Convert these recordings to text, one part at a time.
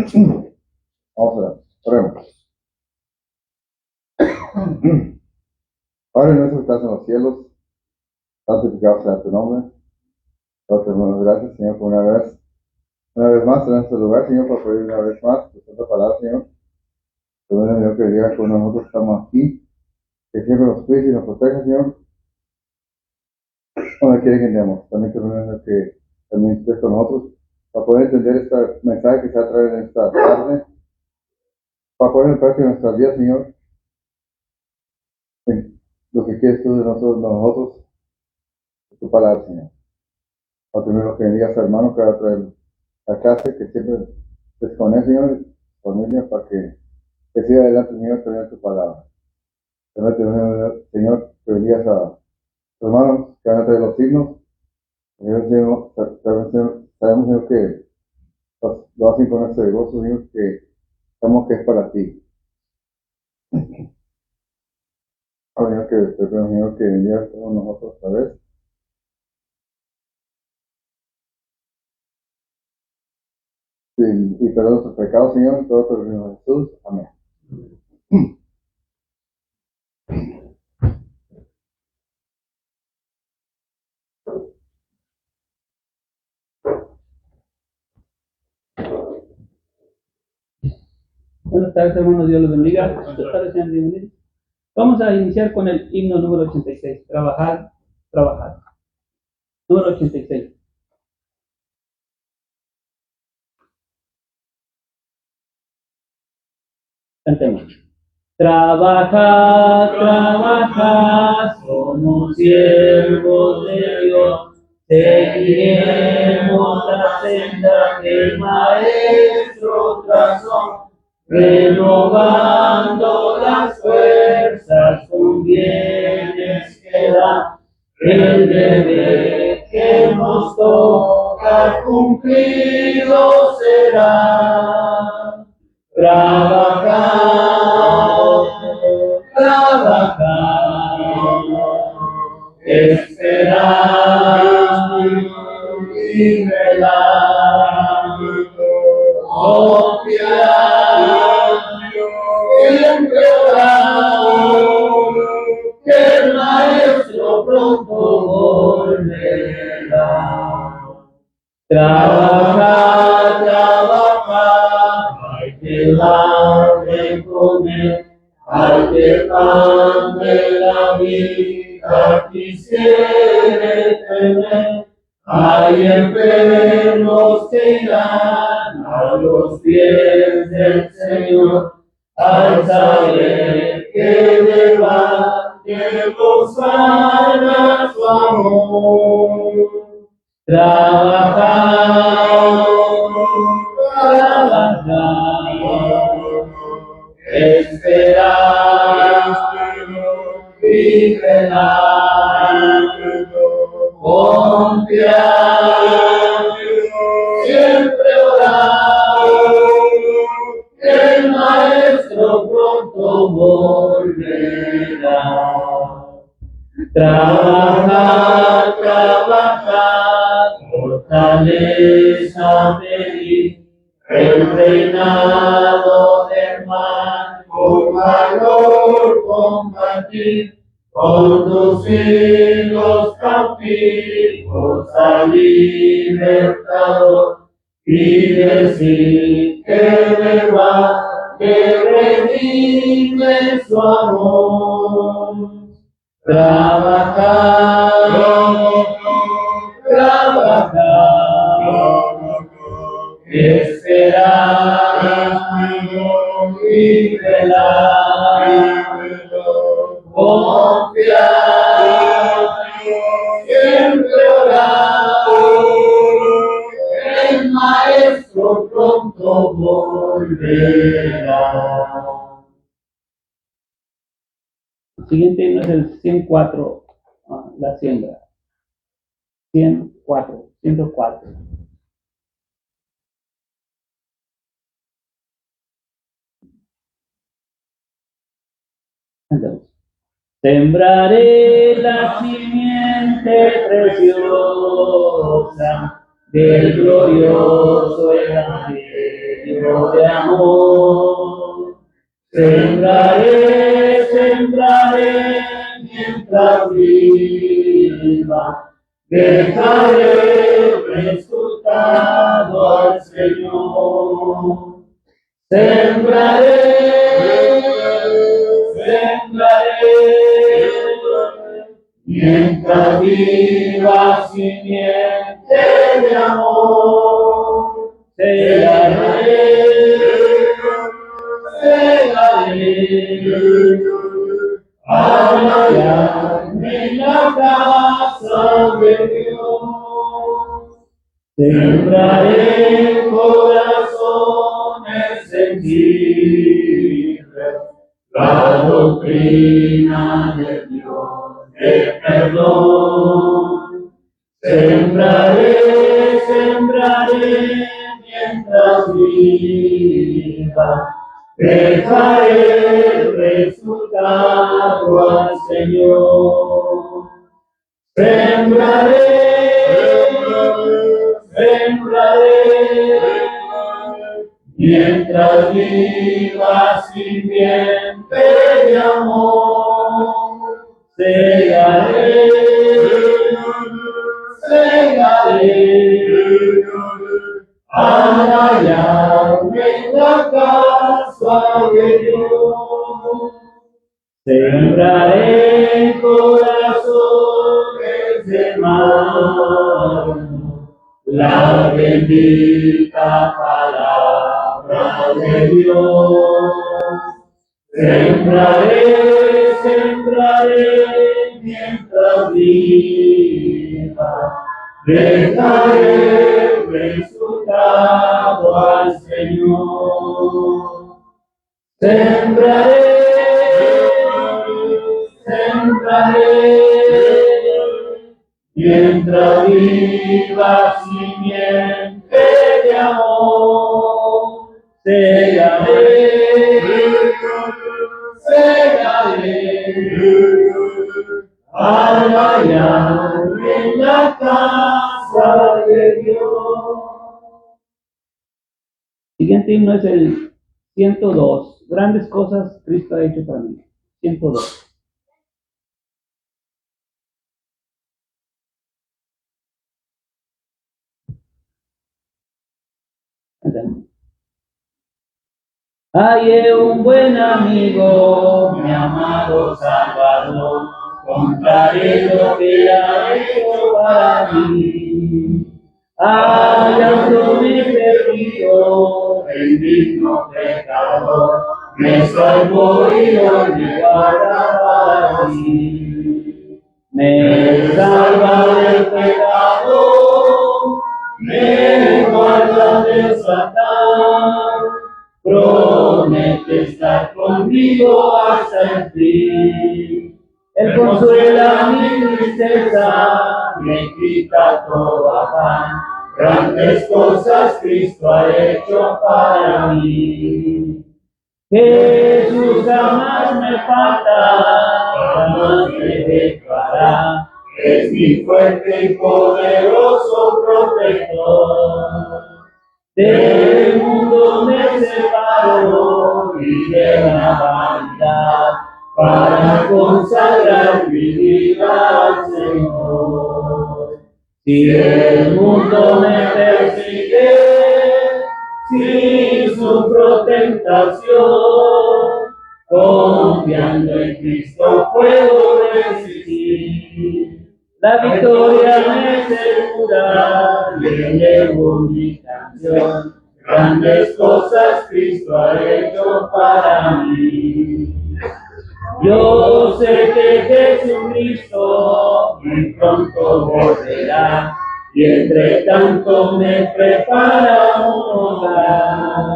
Vamos a ver, oremos. Padre nuestro que estás en los cielos, santificado sea tu nombre. Te damos gracias, Señor, por una vez más en este lugar, Señor, para pedir una vez más tu santa palabra, Señor. Te doy, Señor, que diga cuando nosotros estamos aquí, que siempre nos cuide y nos proteja, Señor, donde quiera que andemos. También te doy, Señor, que también estés con nosotros, para poder entender este mensaje que se va a traer en esta tarde, para poner en práctica nuestras vidas, Señor, en lo que quieres tú de nosotros, de tu palabra, Señor. Para tener lo que digas, hermano, que va a traer la clase, que siempre estés con él, Señor, familia, para que siga adelante, Señor, tener tu palabra. También, Señor, que bendigas a los hermanos que van a traer los signos. Señor, sabemos, Señor, que lo hacen con ese gozo, Señor, que sabemos que es para ti. Señor, que te pido, Señor, que bendigas a todos nosotros otra vez. Y perdón nuestros pecados, Señor, en todo tu reino de Jesús. Amén. Buenas tardes, hermanos, Dios los bendiga. Buenas tardes, sean bienvenidos. Vamos a iniciar con el himno número 86. Trabajar, trabajar. Número 86. Cantemos. Trabaja, trabaja, somos siervos de Dios. Seguiremos la senda que el Maestro trazó, renovando las fuerzas con bienes que da. El deber que nos toca cumplido será. Trabajar, trabajar, esperar y velar, confiar, siempre orar, que el Maestro pronto volverá. Trabajar, trabajar, hay que dar de comer, hay que pan de la vida quisiere tener. Hay enfermos que irán a los pies del Señor, al saber que levantemos sana su amor. Trabajar, trabajar, esperar y velar, confiar, siempre orar, que el Maestro pronto volverá. Trabajar, trabajar, fortaleza pedir, el reinado del mal, con valor combatir, conducir los cautivos al libertador y decir que redime su amor. Trabajar, trabajar, esperar y velar, confiar, siempre orar, el Maestro pronto volverá. El siguiente himno es el 104, la siembra. 104. Entonces, sembraré la simiente preciosa del glorioso evangelio lleno de amor. Sembraré, sembraré mientras viva. Dejaré resultado al Señor. Sembraré, sembraré, mientras viva simiente de amor. Segaré, segaré, allá en la casa de Dios. Sembraré corazones sensibles, la doctrina de Dios de perdón. Sembraré, sembraré mientras viva, dejaré el resultado al Señor. Sembraré, sembraré, mientras viva simiente de amor. Segaré, segaré, allá en la casa de Dios. Sembraré corazones de mano la bendita palabra de Dios. Sembraré, sembraré mientras viva, dejaré resultado al Señor. Sembraré, sembraré, mientras viva simiente de amor. Segaré, segaré, allá en la casa de Dios. Siguiente himno es el 102. Grandes cosas Cristo ha hecho para mí. 102. Hallé un buen amigo, mi amado Salvador, contaré lo que ha hecho para mí. Hallándome perdido, el digno pecador, me salvó y hoy me guarda para ti. Me salva del pecado, me guarda del Satán, promete estar conmigo hasta el fin. Él consuela mi tristeza, me quita todo afán. Grandes cosas Cristo ha hecho para mí. Jesús jamás me falta, jamás me dejará. Es mi fuerte y poderoso protector. Del mundo me separo y de la vanidad, para consagrar mi vida al Señor. Si el mundo me persigue, si sufro tentación, confiando en Cristo puedo resistir. La victoria me asegura, le llevo mi canción. Grandes cosas Cristo ha hecho para mí. Yo sé que Jesucristo muy pronto volverá, y entre tanto me prepara un hogar.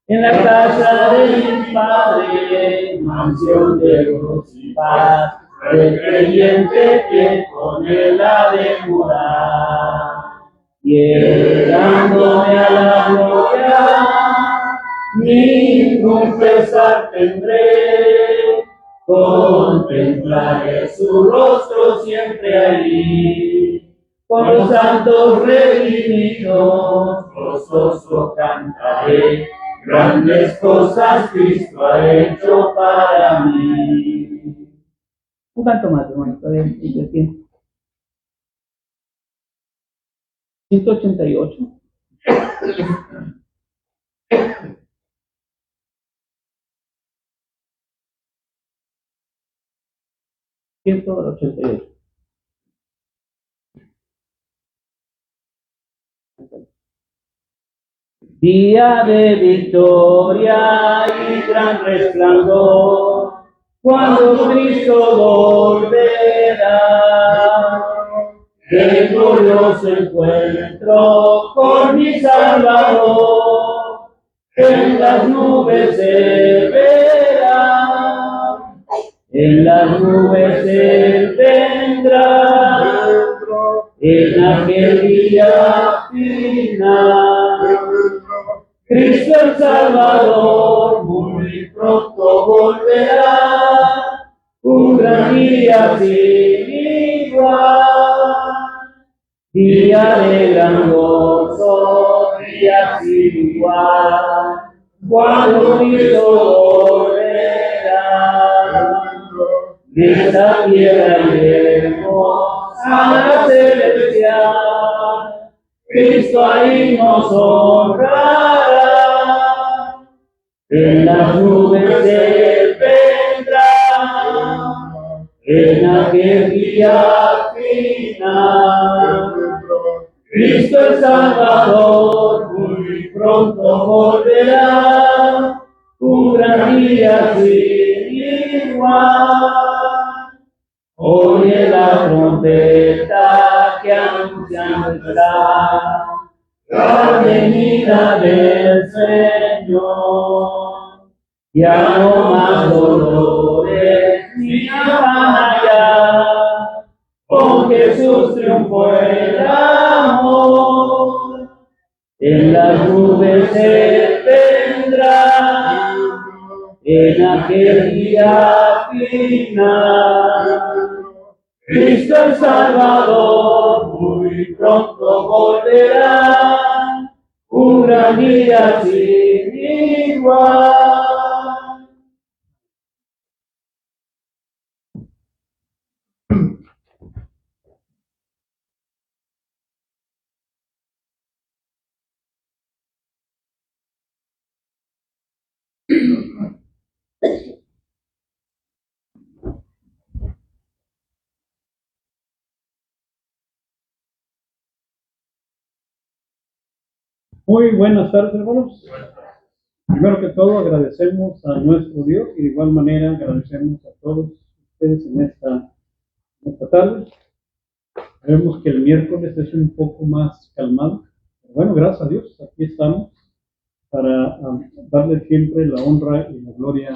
En la casa de mi Padre, mansión de gozo y paz, el creyente que con él ha de morar. Llegándome a la gloria, ningún pesar tendré, contemplaré su rostro siempre allí. con los santos redimidos, gozoso cantaré, grandes cosas Cristo ha hecho para mí. Un canto más, hermano, todavía hay tiempo. 188. 188. Día de victoria y gran resplandor, cuando Cristo volverá. Qué glorioso encuentro con mi Salvador, en las nubes se verá, en las nubes Él vendrá, en aquel día final. Cristo el Salvador muy pronto volverá, un gran día sin igual, día de gran gozo, día sin igual, cuando Cristo volverá, de esta tierra iremos a la celestial, Cristo ahí nos honrará, en las nubes Él vendrá, en aquel día final. Cristo el Salvador muy pronto volverá, un gran día sin igual. Oye la trompeta que anunciando está la venida del Señor. Ya no más dolores ni afán allá, con Jesús triunfó el amor. En las nubes Él vendrá, en aquel día final. Cristo el Salvador muy pronto volverá, un gran día sin igual. Muy buenas tardes, hermanos. Primero que todo, agradecemos a nuestro Dios y de igual manera agradecemos a todos ustedes en esta tarde. Vemos que el miércoles es un poco más calmado. Pero bueno, gracias a Dios, aquí estamos para darle siempre la honra y la gloria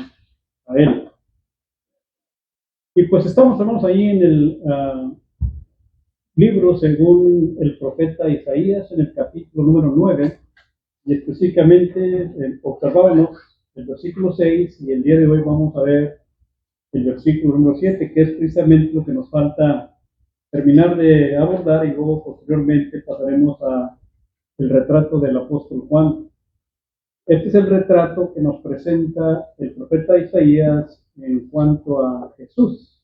a Él. Y pues estamos, hermanos, ahí en el libro según el profeta Isaías, en el capítulo número 9, y específicamente observábamos el versículo 6, y el día de hoy vamos a ver el versículo número 7, que es precisamente lo que nos falta terminar de abordar, y luego posteriormente pasaremos a el retrato del apóstol Juan. Este es el retrato que nos presenta el profeta Isaías en cuanto a Jesús,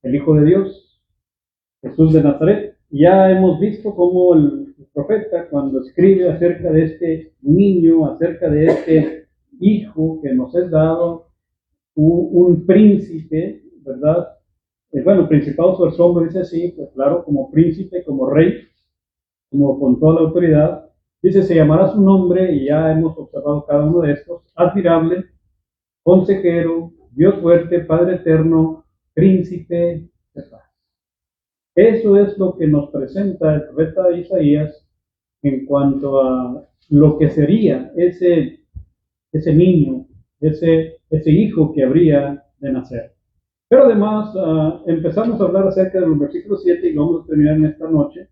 el Hijo de Dios, Jesús de Nazaret. Ya hemos visto cómo el profeta, cuando escribe acerca de este niño, acerca de este hijo que nos es dado, un príncipe, ¿verdad? Bueno, principado sobre su hombro, dice así, pues claro, como príncipe, como rey, como con toda la autoridad. Dice, se llamará su nombre, y ya hemos observado cada uno de estos: admirable, consejero, Dios fuerte, Padre eterno, príncipe de paz. Eso es lo que nos presenta el profeta Isaías en cuanto a lo que sería ese niño, ese hijo que habría de nacer. Pero además empezamos a hablar acerca de los versículos 7 y lo vamos a terminar en esta noche.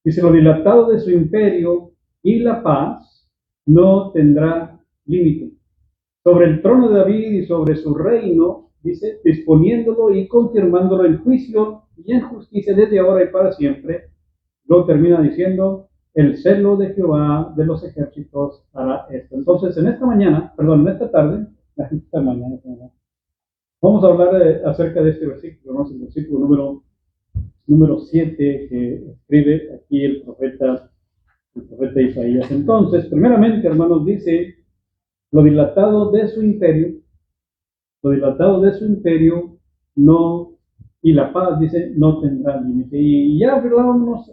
Dice, lo dilatado de su imperio y la paz no tendrá límite. Sobre el trono de David y sobre su reino, dice, disponiéndolo y confirmándolo en juicio y en justicia desde ahora y para siempre. Luego termina diciendo, el celo de Jehová de los ejércitos hará esto. Entonces, en esta tarde, vamos a hablar acerca de este versículo, ¿no? Es el versículo número 7 que escribe aquí el profeta Isaías. Entonces, primeramente, hermanos, dice, lo dilatado de su imperio no, y la paz, dice, no tendrá límite. Y ya hablábamos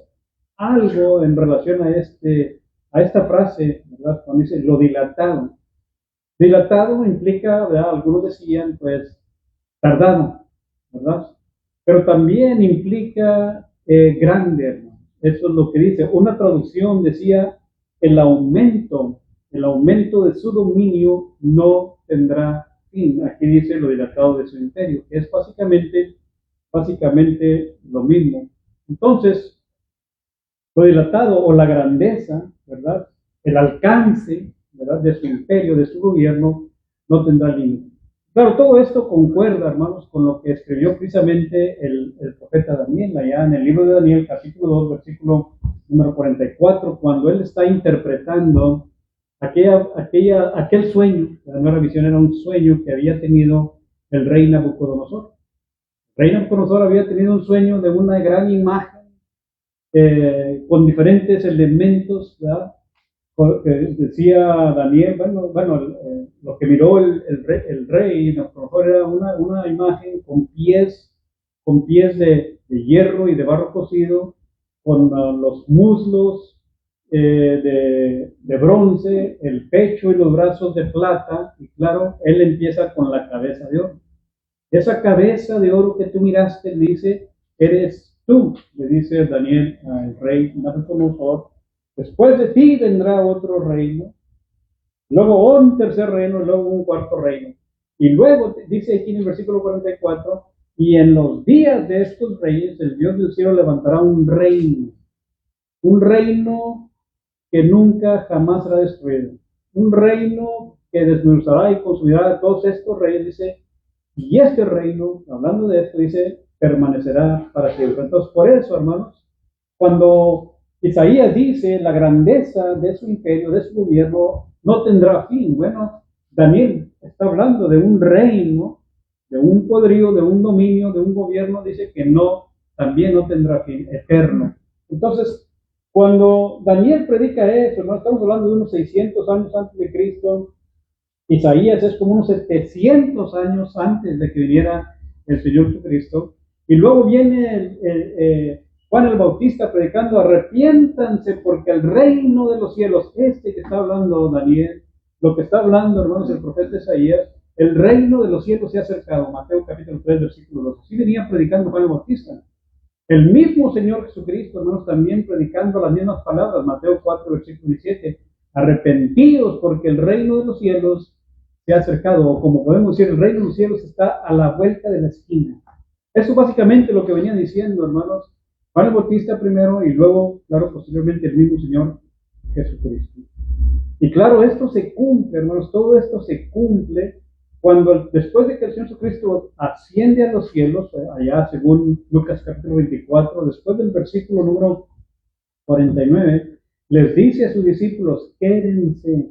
algo en relación a esta frase, ¿verdad? Cuando dice lo dilatado. Dilatado implica, ¿verdad? Algunos decían, pues, tardado, ¿verdad? Pero también implica grande, hermano. Eso es lo que dice. Una traducción decía, el aumento de su dominio no tendrá fin. Aquí dice lo dilatado de su imperio, que es básicamente lo mismo. Entonces, lo dilatado o la grandeza, ¿verdad? El alcance, ¿verdad? De su imperio, de su gobierno, no tendrá límite. Claro, todo esto concuerda, hermanos, con lo que escribió precisamente el profeta Daniel, allá en el libro de Daniel, capítulo 2, versículo número 44, cuando él está interpretando aquel sueño. La nueva visión era un sueño que había tenido el rey Nabucodonosor. El rey Nabucodonosor había tenido un sueño de una gran imagen con diferentes elementos, ¿verdad? Decía Daniel, lo que miró el rey Nabucodonosor era una imagen con pies de hierro y de barro cocido, con los muslos de bronce, el pecho y los brazos de plata, y claro, él empieza con la cabeza de oro. Esa cabeza de oro que tú miraste, dice, eres tú, le dice Daniel al rey Nabucodonosor. Después de ti vendrá otro reino, luego un tercer reino, luego un cuarto reino. Y luego dice aquí en el versículo 44, y en los días de estos reyes, el Dios del cielo levantará un reino que nunca jamás será destruido, un reino que desmenuzará y consumirá a todos estos reyes, dice, y este reino, hablando de esto, dice, permanecerá para siempre. Entonces, por eso, hermanos, cuando Isaías dice la grandeza de su imperio, de su gobierno, no tendrá fin. Bueno, Daniel está hablando de un reino, de un poderío, de un dominio, de un gobierno, dice que también no tendrá fin, eterno. Entonces, cuando Daniel predica eso, no estamos hablando de unos 600 años antes de Cristo. Isaías es como unos 700 años antes de que viniera el Señor Jesucristo. Y luego viene Juan el Bautista predicando, arrepiéntanse porque el reino de los cielos, que está hablando Daniel, lo que está hablando, hermanos, el profeta Isaías, el reino de los cielos se ha acercado. Mateo capítulo 3, versículo 2. Así venía predicando Juan el Bautista. El mismo Señor Jesucristo, hermanos, también predicando las mismas palabras. Mateo 4, versículo 17. Arrepentidos porque el reino de los cielos se ha acercado, o como podemos decir, el reino de los cielos está a la vuelta de la esquina. Eso básicamente lo que venía diciendo, hermanos, Juan el Bautista primero y luego, claro, posteriormente el mismo Señor Jesucristo. Y claro, esto se cumple, hermanos, todo esto se cumple cuando después de que el Señor Jesucristo asciende a los cielos, allá según Lucas capítulo 24, después del versículo número 49, les dice a sus discípulos, quédense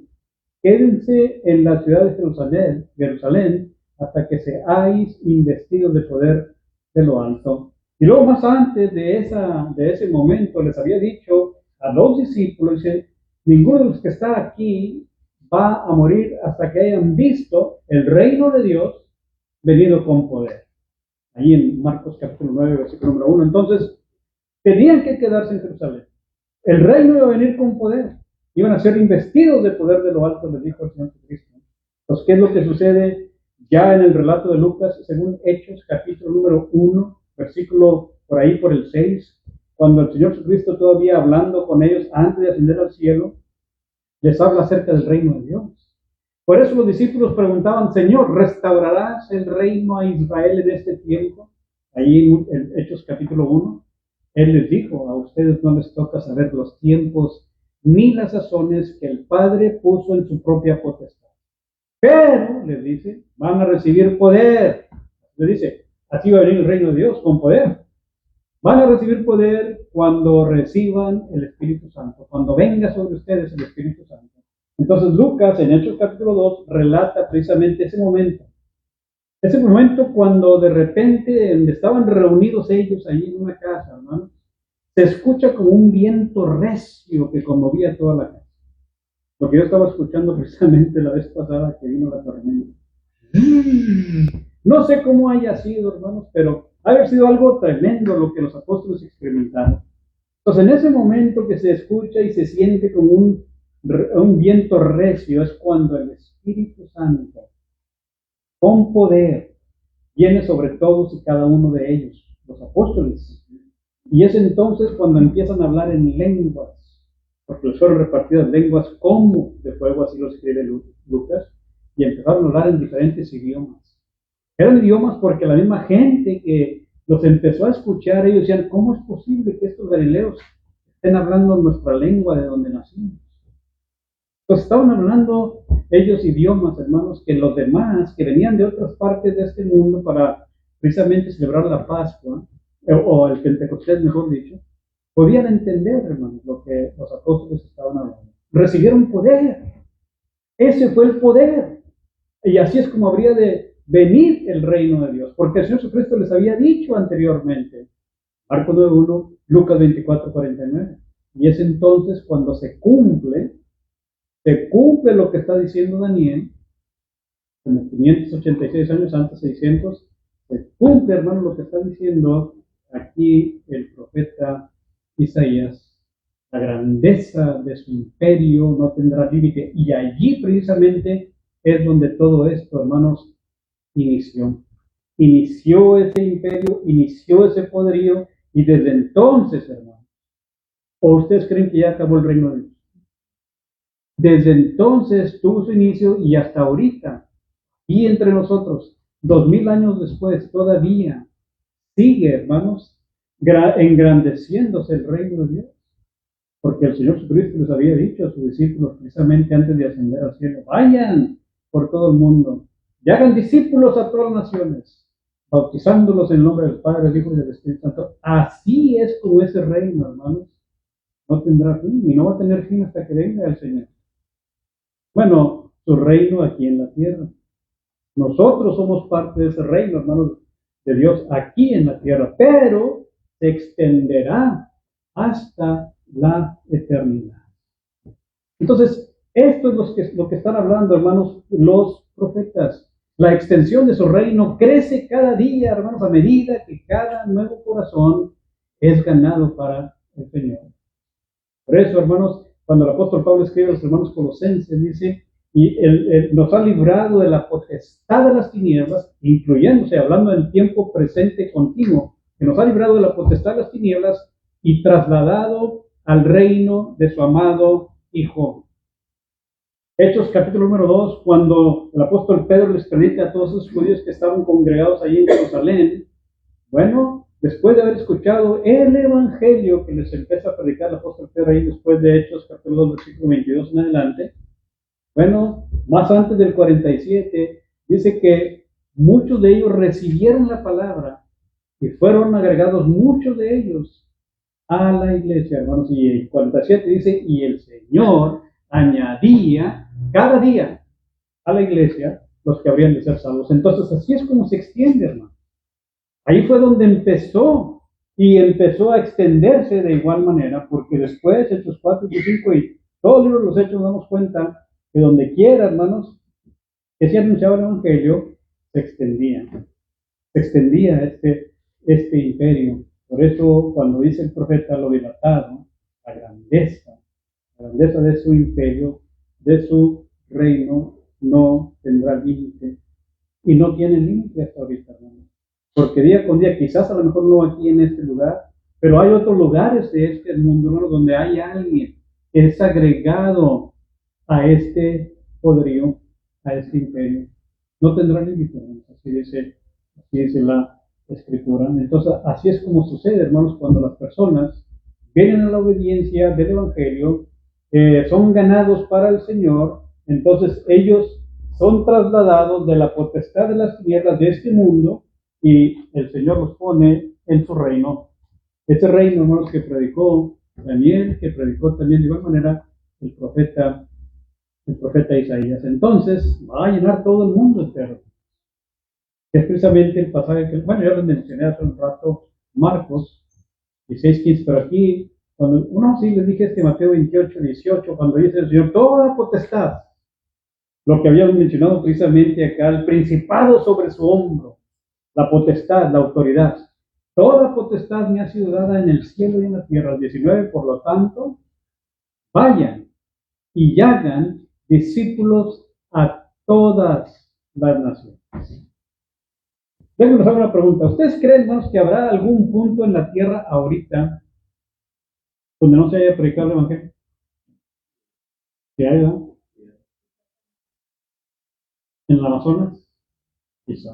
en la ciudad de Jerusalén, hasta que seáis investidos de poder de lo alto. Y luego más antes de ese momento les había dicho a los discípulos, dice, ninguno de los que está aquí va a morir hasta que hayan visto el reino de Dios venido con poder. Ahí en Marcos capítulo 9, versículo número 1. Entonces, tenían que quedarse en Jerusalén. El reino iba a venir con poder. Iban a ser investidos de poder de lo alto, les dijo el Señor Jesucristo. Entonces, ¿qué es lo que sucede ya en el relato de Lucas, según Hechos, capítulo número 1, versículo por ahí por el 6, cuando el Señor Jesucristo todavía hablando con ellos antes de ascender al cielo, les habla acerca del reino de Dios. Por eso los discípulos preguntaban, Señor, ¿restaurarás el reino a Israel en este tiempo? Ahí en Hechos capítulo 1, Él les dijo, a ustedes no les toca saber los tiempos ni las sazones que el Padre puso en su propia potestad. Pero, les dice, van a recibir poder. Les dice, así va a venir el reino de Dios con poder. Van a recibir poder cuando reciban el Espíritu Santo, cuando venga sobre ustedes el Espíritu Santo. Entonces Lucas, en Hechos capítulo 2, relata precisamente ese momento. Ese momento cuando de repente, donde estaban reunidos ellos allí en una casa, hermanos, se escucha como un viento recio que conmovía toda la casa. Lo que yo estaba escuchando precisamente la vez pasada que vino la tormenta. No sé cómo haya sido, hermanos, pero ha haber sido algo tremendo lo que los apóstoles experimentaron. Entonces, en ese momento que se escucha y se siente como un viento recio, es cuando el Espíritu Santo, con poder, viene sobre todos y cada uno de ellos, los apóstoles. Y es entonces cuando empiezan a hablar en lenguas, porque les fueron repartidas lenguas como de fuego, así lo escribe Lucas, y empezaron a hablar en diferentes idiomas. Eran idiomas porque la misma gente que los empezó a escuchar, ellos decían, ¿cómo es posible que estos galileos estén hablando nuestra lengua de donde nacimos? Pues estaban hablando ellos idiomas, hermanos, que los demás, que venían de otras partes de este mundo para precisamente celebrar la Pascua, o el Pentecostés, mejor dicho, podían entender, hermanos, lo que los apóstoles estaban hablando. Recibieron poder. Ese fue el poder. Y así es como habría de venir el reino de Dios, porque el Señor Jesucristo les había dicho anteriormente, Marcos 9:1, Lucas 24:49, y es entonces cuando se cumple lo que está diciendo Daniel, como 586 años antes, 600, se cumple, hermano, lo que está diciendo aquí el profeta Isaías. La grandeza de su imperio no tendrá límite, y allí precisamente es donde todo esto, hermanos, inició. Inició ese imperio, inició ese poderío, y desde entonces, hermanos, ¿o ustedes creen que ya acabó el reino de Dios? Desde entonces tuvo su inicio y hasta ahorita, y entre nosotros, 2000 años después, todavía sigue, hermanos, engrandeciéndose el reino de Dios. Porque el Señor Jesucristo les había dicho a sus discípulos precisamente antes de ascender al cielo, vayan por todo el mundo y hagan discípulos a todas las naciones, bautizándolos en el nombre del Padre, del Hijo y del Espíritu Santo. Así es como ese reino, hermanos, no tendrá fin y no va a tener fin hasta que venga el Señor. Bueno, su reino aquí en la tierra. Nosotros somos parte de ese reino, hermanos, de Dios aquí en la tierra, pero se extenderá hasta la eternidad. Entonces, esto es lo que están hablando, hermanos, los profetas. La extensión de su reino crece cada día, hermanos, a medida que cada nuevo corazón es ganado para el Señor. Por eso, hermanos, cuando el apóstol Pablo escribe a los hermanos colosenses, dice, y él nos ha librado de la potestad de las tinieblas, incluyéndose, hablando del tiempo presente continuo, que nos ha librado de la potestad de las tinieblas y trasladado al reino de su amado Hijo. Hechos capítulo número 2, cuando el apóstol Pedro les predica a todos esos judíos que estaban congregados allí en Jerusalén, bueno, después de haber escuchado el evangelio que les empieza a predicar el apóstol Pedro ahí después de Hechos capítulo 2, versículo 22 en adelante, bueno, más antes del 47, dice que muchos de ellos recibieron la palabra y fueron agregados muchos de ellos a la iglesia, hermanos. Y el 47 dice, y el Señor añadía cada día a la iglesia los que habrían de ser salvos. Entonces, así es como se extiende, hermano. Ahí fue donde empezó, y empezó a extenderse de igual manera, porque después, Hechos 4 y 5 y todo el libro de los Hechos, nos damos cuenta que donde quiera, hermanos, que se anunciaba el evangelio, se extendía este imperio. Por eso, cuando dice el profeta lo dilatado, la grandeza de su imperio, de su reino, no tendrá límite. Y no tiene límite hasta ahorita, hermanos. Porque día con día, quizás a lo mejor no aquí en este lugar, pero hay otros lugares de este mundo, hermanos, donde hay alguien que es agregado a este poderío, a este imperio. No tendrá límite, hermanos. Así dice la Escritura. Entonces, así es como sucede, hermanos, cuando las personas vienen a la obediencia del Evangelio, son ganados para el Señor, entonces ellos son trasladados de la potestad de las tinieblas de este mundo y el Señor los pone en su reino Ese reino, hermanos, que predicó Daniel, que predicó también de igual manera el profeta Isaías. Entonces, va a llenar todo el mundo entero. Es precisamente el pasaje que, bueno, yo les mencioné hace un rato, Marcos 16:15, pero aquí, cuando uno sí les dije Mateo 28:18, cuando dice el Señor, toda potestad, lo que habíamos mencionado precisamente acá, el principado sobre su hombro, la potestad, la autoridad. Toda potestad me ha sido dada en el cielo y en la tierra. El 19, por lo tanto, vayan y hagan discípulos a todas las naciones. Déjenme hacer una pregunta. ¿Ustedes creen, hermanos, que habrá algún punto en la tierra ahorita donde no se haya predicado el Evangelio? ¿Sí hay, no? ¿En el Amazonas? Quizá.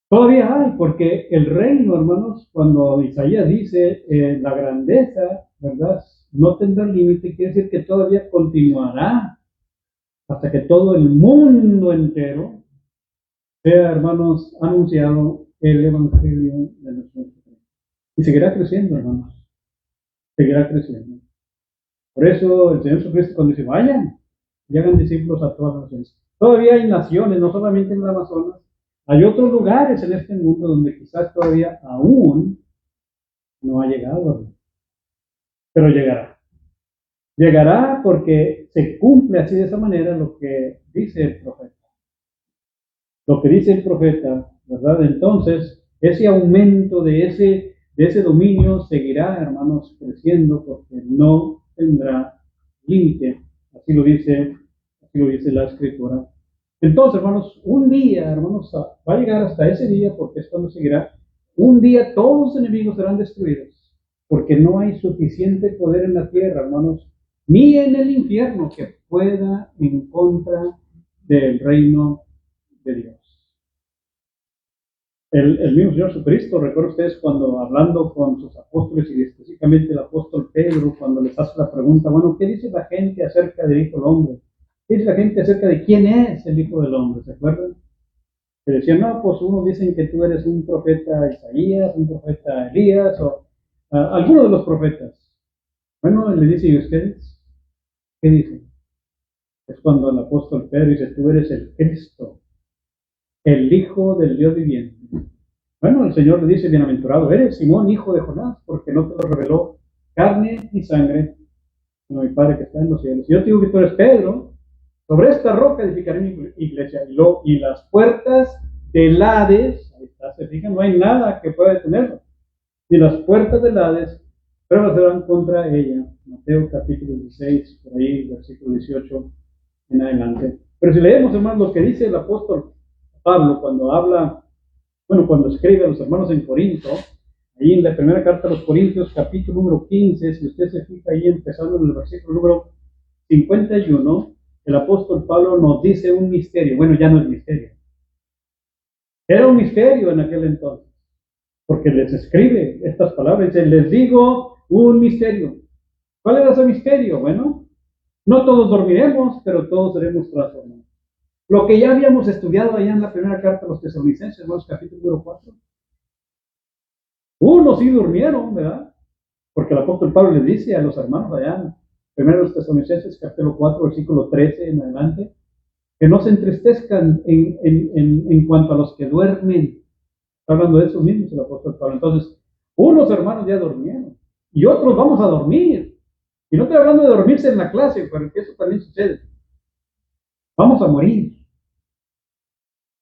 Todavía hay, porque el reino, hermanos, cuando Isaías dice la grandeza, ¿verdad? No tendrá límite, quiere decir que todavía continuará hasta que todo el mundo entero sea, hermanos, anunciado el Evangelio de nuestro Dios. Y seguirá creciendo, hermanos. Seguirá creciendo. Por eso el Señor Jesucristo cuando dice, vayan y hagan discípulos a todas las naciones. Todavía hay naciones, no solamente en el Amazonas, hay otros lugares en este mundo donde quizás todavía aún no ha llegado, pero llegará. Llegará porque se cumple así de esa manera lo que dice el profeta. Lo que dice el profeta, ¿verdad? Entonces, ese aumento de ese dominio seguirá, hermanos, creciendo porque no tendrá límite. Así lo dice la Escritura. Entonces, hermanos, un día, hermanos, va a llegar hasta ese día, porque es cuando seguirá. Un día todos los enemigos serán destruidos, porque no hay suficiente poder en la tierra, hermanos, ni en el infierno que pueda en contra del reino de Dios. El mismo Señor Jesucristo, recuerden ustedes cuando hablando con sus apóstoles y específicamente el apóstol Pedro, cuando les hace la pregunta, bueno, ¿qué dice la gente acerca del Hijo del Hombre? ¿Qué dice la gente acerca de quién es el Hijo del Hombre? ¿Se acuerdan? Que decían, no, pues unos dicen que tú eres un profeta Isaías, un profeta Elías, o alguno de los profetas. Bueno, le dice, ¿y ustedes? ¿Qué dicen? Es cuando el apóstol Pedro dice, tú eres el Cristo, el Hijo del Dios viviente. Bueno, el Señor le dice, bienaventurado eres, Simón, hijo de Jonás, porque no te lo reveló carne y sangre, sino mi Padre que está en los cielos. Y yo te digo que tú eres Pedro, sobre esta roca edificaré mi iglesia, y las puertas del Hades, ahí está, se fijan, no hay nada que pueda detenerlo, ni las puertas del Hades prevalecerán contra ella. Mateo capítulo 16, por ahí, versículo 18 en adelante. Pero si leemos, hermanos, lo que dice el apóstol Pablo cuando habla, cuando escribe a los hermanos en Corinto, ahí en la primera carta a los Corintios, capítulo número 15, si usted se fija ahí empezando en el versículo número 51, el apóstol Pablo nos dice un misterio. Bueno, ya no es misterio. Era un misterio en aquel entonces, porque les escribe estas palabras, dice, les digo un misterio. ¿Cuál era ese misterio? Bueno, no todos dormiremos, pero todos seremos transformados. Lo que ya habíamos estudiado allá en la primera carta a los Tesalonicenses, hermanos, capítulo número 4. Unos sí durmieron, ¿verdad? Porque el apóstol Pablo les dice a los hermanos allá, primero los Tesalonicenses, capítulo 4, versículo 13 en adelante, que no se entristezcan en cuanto a los que duermen. Está hablando de esos mismos el apóstol Pablo. Entonces, unos hermanos ya durmieron y otros vamos a dormir. Y no estoy hablando de dormirse en la clase, pero que eso también sucede. Vamos a morir.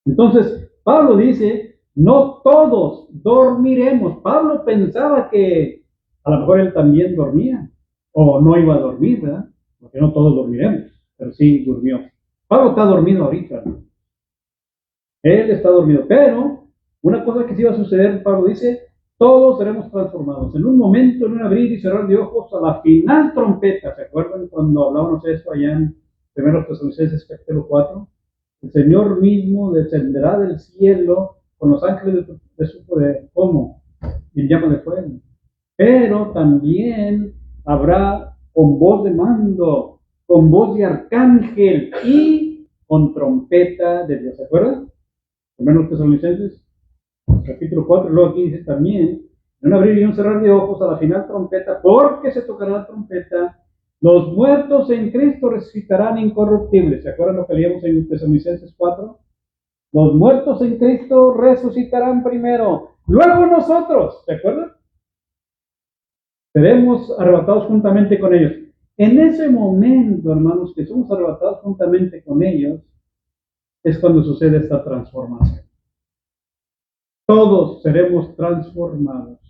Entonces, Pablo dice, no todos dormiremos. Pablo pensaba que a lo mejor él también dormía, o no iba a dormir, ¿verdad? Porque no todos dormiremos, pero sí durmió. Pablo está dormido ahorita, ¿no? Él está dormido, pero una cosa que sí va a suceder, Pablo dice, todos seremos transformados. En un momento, en un abrir y cerrar de ojos, a la final trompeta, ¿se acuerdan cuando hablábamos esto allá en 1 Tesalonicenses capítulo 4? El Señor mismo descenderá del cielo con los ángeles de su poder. ¿Cómo? En llama de fuego. Pero también habrá con voz de mando, con voz de arcángel y con trompeta de Dios. ¿Se acuerdan? 1 Tesalonicenses. capítulo 4, luego aquí dice también, en un abrir y un cerrar de ojos a la final trompeta, porque se tocará la trompeta, los muertos en Cristo resucitarán incorruptibles. ¿Se acuerdan lo que leíamos en Tesalonicenses 4? Los muertos en Cristo resucitarán primero, luego nosotros, ¿se acuerdan? Seremos arrebatados juntamente con ellos. En ese momento, hermanos, que somos arrebatados juntamente con ellos, es cuando sucede esta transformación. Todos seremos transformados,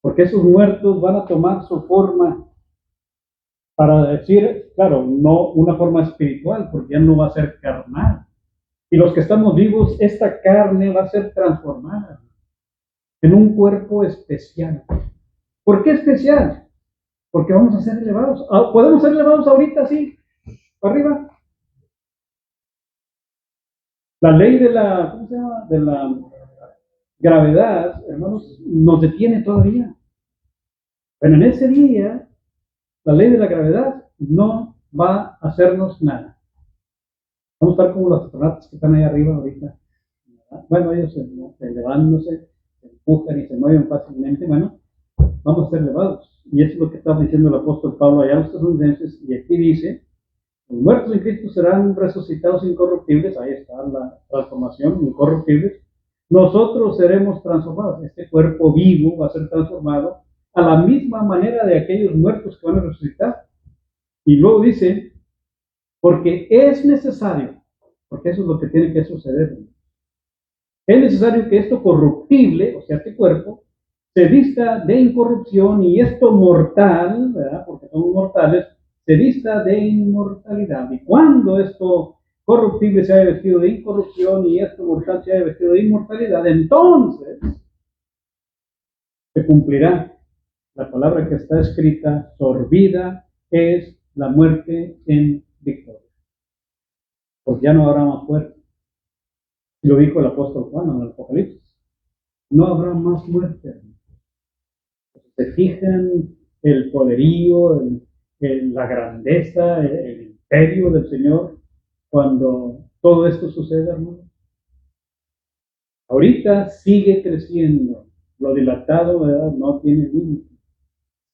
porque esos muertos van a tomar su forma, para decir, claro, no una forma espiritual, porque ya no va a ser carnal. Y los que estamos vivos, esta carne va a ser transformada en un cuerpo especial. ¿Por qué especial? Porque vamos a ser elevados. ¿Podemos ser elevados ahorita, sí? ¿Para arriba? La ley de la, ¿cómo se llama? De la gravedad, hermanos, nos detiene todavía. Pero en ese día, la ley de la gravedad no va a hacernos nada. Vamos a estar como los astronautas que están ahí arriba ahorita. Bueno, ellos elevándose, se empujan y se mueven fácilmente. Bueno, vamos a ser elevados. Y eso es lo que está diciendo el apóstol Pablo allá a los tesalonicenses. Y aquí dice, los muertos en Cristo serán resucitados incorruptibles. Ahí está la transformación, incorruptibles. Nosotros seremos transformados. Este cuerpo vivo va a ser transformado a la misma manera de aquellos muertos que van a resucitar. Y luego dice, porque es necesario, porque eso es lo que tiene que suceder. Es necesario que esto corruptible, o sea, este cuerpo, se vista de incorrupción y esto mortal, ¿verdad? Porque somos mortales, se vista de inmortalidad. Y cuando esto corruptible se haya vestido de incorrupción y esto mortal se haya vestido de inmortalidad, entonces se cumplirá la palabra que está escrita, sorbida es la muerte en victoria. Porque ya no habrá más muerte. Y lo dijo el apóstol Juan en el Apocalipsis. No habrá más muerte. Se fijan el poderío, la grandeza, el imperio del Señor cuando todo esto sucede, hermano. Ahorita sigue creciendo. Lo dilatado, ¿verdad? No tiene límite.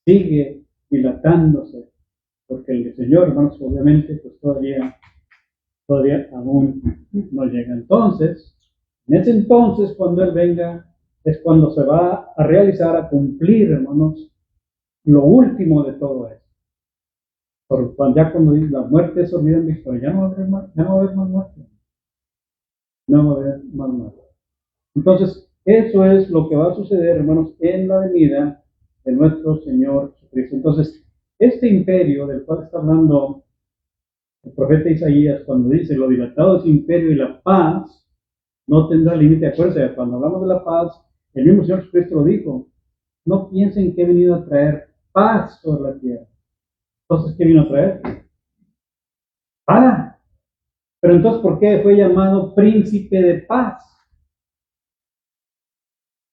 Sigue dilatándose. Porque el Señor, hermanos, obviamente, pues todavía aún no llega. Entonces, en ese entonces, cuando Él venga, es cuando se va a realizar, a cumplir, hermanos, lo último de todo esto. Ya cuando dice la muerte es olvidada en victoria, ya no va a haber más muerte. No va a haber más muerte. Entonces, eso es lo que va a suceder, hermanos, en la venida de nuestro Señor Jesucristo. Entonces, este imperio del cual está hablando el profeta Isaías, cuando dice lo dilatado de ese imperio y la paz no tendrá límite. Acuérdense, cuando hablamos de la paz, el mismo Señor Jesucristo lo dijo, no piensen que he venido a traer paz sobre la tierra. Entonces, ¿qué vino a traer? Paz. Pero entonces, ¿por qué fue llamado príncipe de paz?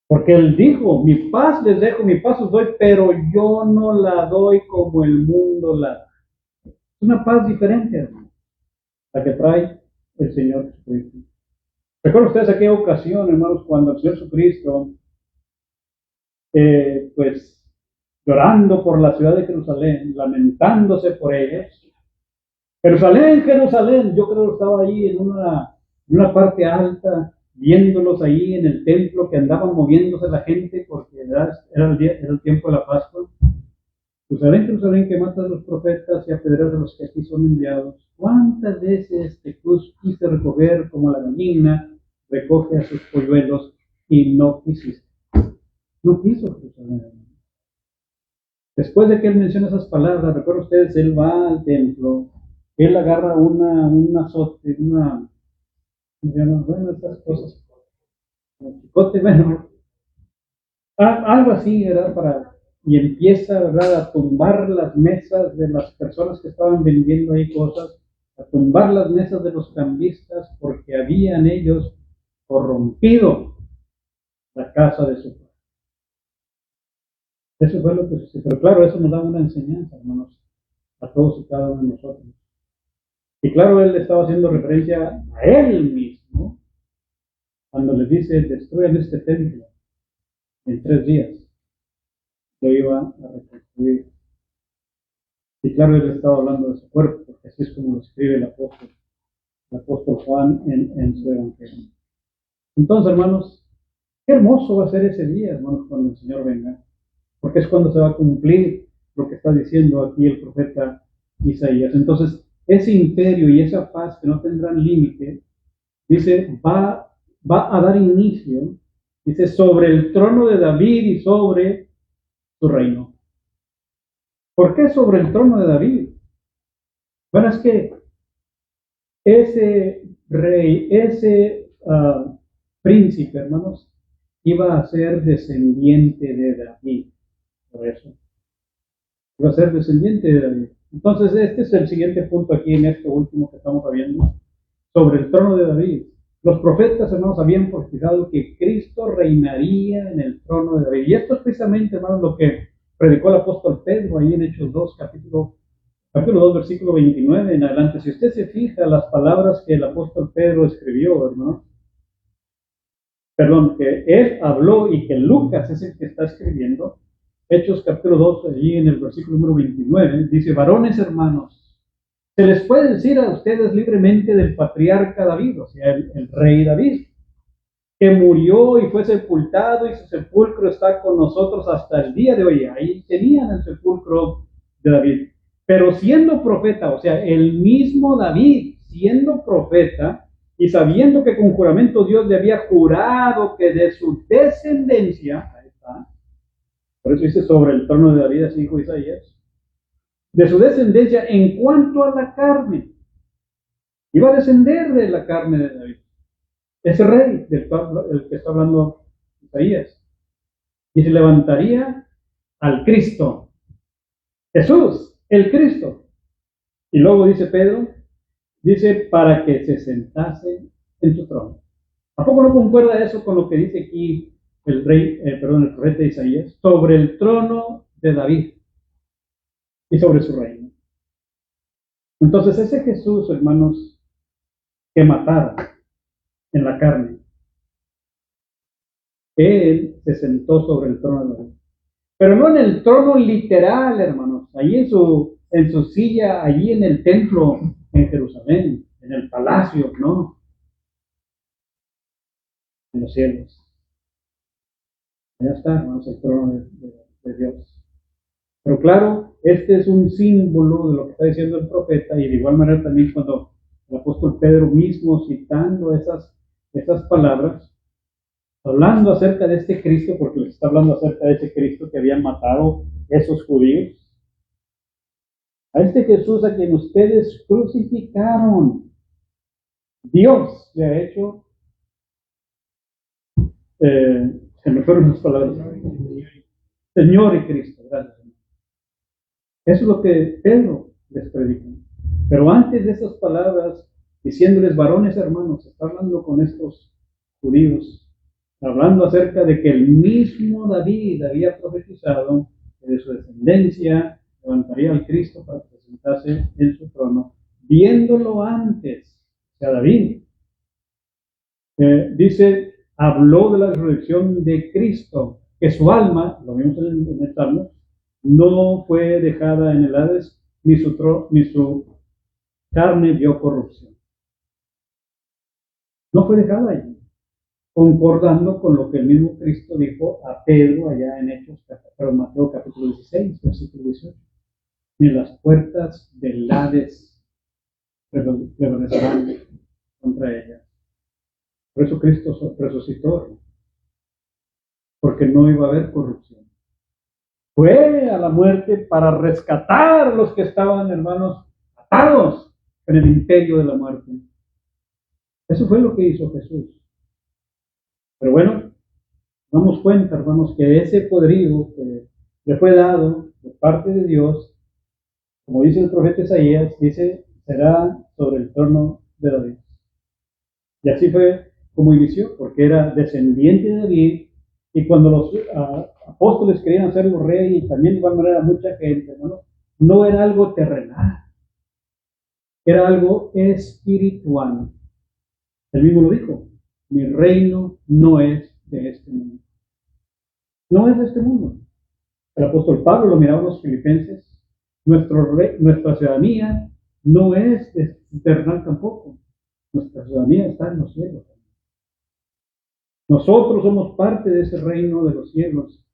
Porque Él dijo, mi paz les dejo, mi paz os doy, pero yo no la doy como el mundo la da. Es una paz diferente, hermano, la que trae el Señor Jesucristo. ¿Recuerdan ustedes aquella ocasión, hermanos, cuando el Señor Jesucristo, pues, llorando por la ciudad de Jerusalén, lamentándose por ellos? Jerusalén, Jerusalén, yo creo que estaba ahí en una parte alta, viéndolos ahí en el templo, que andaban moviéndose la gente, porque era el tiempo de la Pascua. Jerusalén, Jerusalén, que matas a los profetas y apedreas a los que aquí son enviados. ¿Cuántas veces te quise recoger como la gallina recoge a sus polluelos y no quisiste? No quiso Jerusalén. Después de que él menciona esas palabras, recuerden ustedes, él va al templo, él agarra un azote, bueno, estas cosas, un chicote, bueno, algo así, ¿verdad? Y empieza, ¿verdad?, a tumbar las mesas de las personas que estaban vendiendo ahí cosas, a tumbar las mesas de los cambistas, porque habían ellos corrompido la casa de su padre. Eso fue lo que sucedió. Pero claro, eso nos da una enseñanza, hermanos, a todos y cada uno de nosotros. Y claro, él estaba haciendo referencia a él mismo, cuando les dice, destruyan este templo en 3 días, lo iba a reconstruir. Y claro, él estaba hablando de su cuerpo, porque así es como lo escribe el apóstol Juan en su evangelio. Entonces, hermanos, qué hermoso va a ser ese día, hermanos, cuando el Señor venga, porque es cuando se va a cumplir lo que está diciendo aquí el profeta Isaías. Entonces, ese imperio y esa paz que no tendrán límite, dice, va a dar inicio, dice, sobre el trono de David y sobre su reino. ¿Por qué sobre el trono de David? Bueno, es que ese rey, ese príncipe, hermanos, iba a ser descendiente de David. Por eso. Iba a ser descendiente de David. Entonces, este es el siguiente punto aquí en esto último que estamos viendo, sobre el trono de David. Los profetas, hermanos, habían profetizado que Cristo reinaría en el trono de David. Y esto es precisamente, hermanos, lo que predicó el apóstol Pedro ahí en Hechos 2, capítulo 2, versículo 29 en adelante. Si usted se fija las palabras que el apóstol Pedro escribió, hermano, perdón, que él habló y que Lucas es el que está escribiendo, Hechos capítulo 2, allí en el versículo número 29, dice, varones hermanos, se les puede decir a ustedes libremente del patriarca David, o sea, el rey David, que murió y fue sepultado y su sepulcro está con nosotros hasta el día de hoy. Ahí tenían el sepulcro de David. Pero siendo profeta, o sea, el mismo David, siendo profeta y sabiendo que con juramento Dios le había jurado que de su descendencia, ahí está, por eso dice sobre el trono de David, así dijo Isaías, de su descendencia en cuanto a la carne, iba a descender de la carne de David. Ese rey del que está hablando Isaías. Y se levantaría al Cristo. Jesús, el Cristo. Y luego dice Pedro, dice para que se sentase en su trono. ¿A poco no concuerda eso con lo que dice aquí el el profeta Isaías? Sobre el trono de David y sobre su reino. Entonces ese Jesús, hermanos, que mataron en la carne, él se sentó sobre el trono de David. Pero no en el trono literal, hermanos, ahí en su silla, allí en el templo en Jerusalén, en el palacio, no, en los cielos. Allá está, hermanos, el trono de Dios. Pero claro, este es un símbolo de lo que está diciendo el profeta, y de igual manera también cuando el apóstol Pedro mismo citando esas palabras, hablando acerca de este Cristo, porque les está hablando acerca de ese Cristo que habían matado esos judíos, a este Jesús a quien ustedes crucificaron, Dios le ha hecho, se me fueron las palabras, Señor y Cristo, gracias. Eso es lo que Pedro les predica. Pero antes de esas palabras, diciéndoles varones hermanos, está hablando con estos judíos, hablando acerca de que el mismo David había profetizado que de su descendencia levantaría al Cristo para que se sentase en su trono, viéndolo antes, o sea, David, dice, habló de la resurrección de Cristo, que su alma, lo vimos en el Salmo, no fue dejada en el Hades, ni su carne vio corrupción. No fue dejada allí, concordando con lo que el mismo Cristo dijo a Pedro allá en Mateo capítulo 16, versículo 18. Ni las puertas del Hades prevalecerán contra ellas. Por eso Cristo resucitó, porque no iba a haber corrupción. Fue a la muerte para rescatar a los que estaban, hermanos, atados en el imperio de la muerte. Eso fue lo que hizo Jesús. Pero bueno, damos cuenta, hermanos, que ese poderío que le fue dado de parte de Dios, como dice el profeta Isaías, dice, será sobre el trono de David. Y así fue como inició, porque era descendiente de David, y cuando los apóstoles querían hacerlo rey, y también de igual manera mucha gente, no era algo terrenal, era algo espiritual. Él mismo lo dijo, mi reino no es de este mundo. No es de este mundo. El apóstol Pablo lo miraba a los filipenses. Nuestra ciudadanía no es terrenal tampoco. Nuestra ciudadanía está en los cielos. Nosotros somos parte de ese reino de los cielos,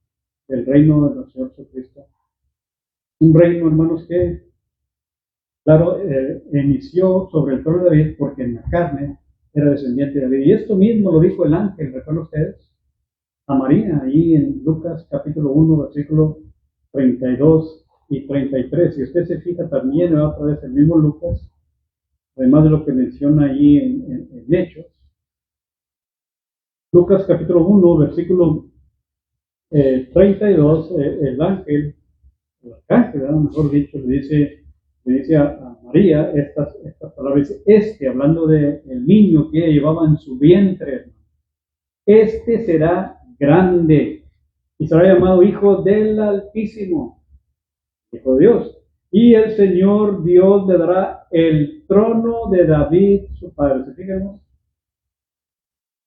del reino de nuestro Señor Jesucristo. Un reino, hermanos, que, claro, inició sobre el trono de David porque en la carne era descendiente de David. Y esto mismo lo dijo el ángel, ¿recuerdan ustedes? A María, ahí en Lucas capítulo 1, versículo 32 y 33. Si usted se fija también, otra vez el mismo Lucas, además de lo que menciona allí en Hechos. Lucas capítulo 1, versículo 32, el ángel, mejor dicho, le dice a María estas palabras. Dice, hablando del niño que ella llevaba en su vientre, este será grande y será llamado Hijo del Altísimo, Hijo de Dios. Y el Señor Dios le dará el trono de David, su padre. ¿Se fijan?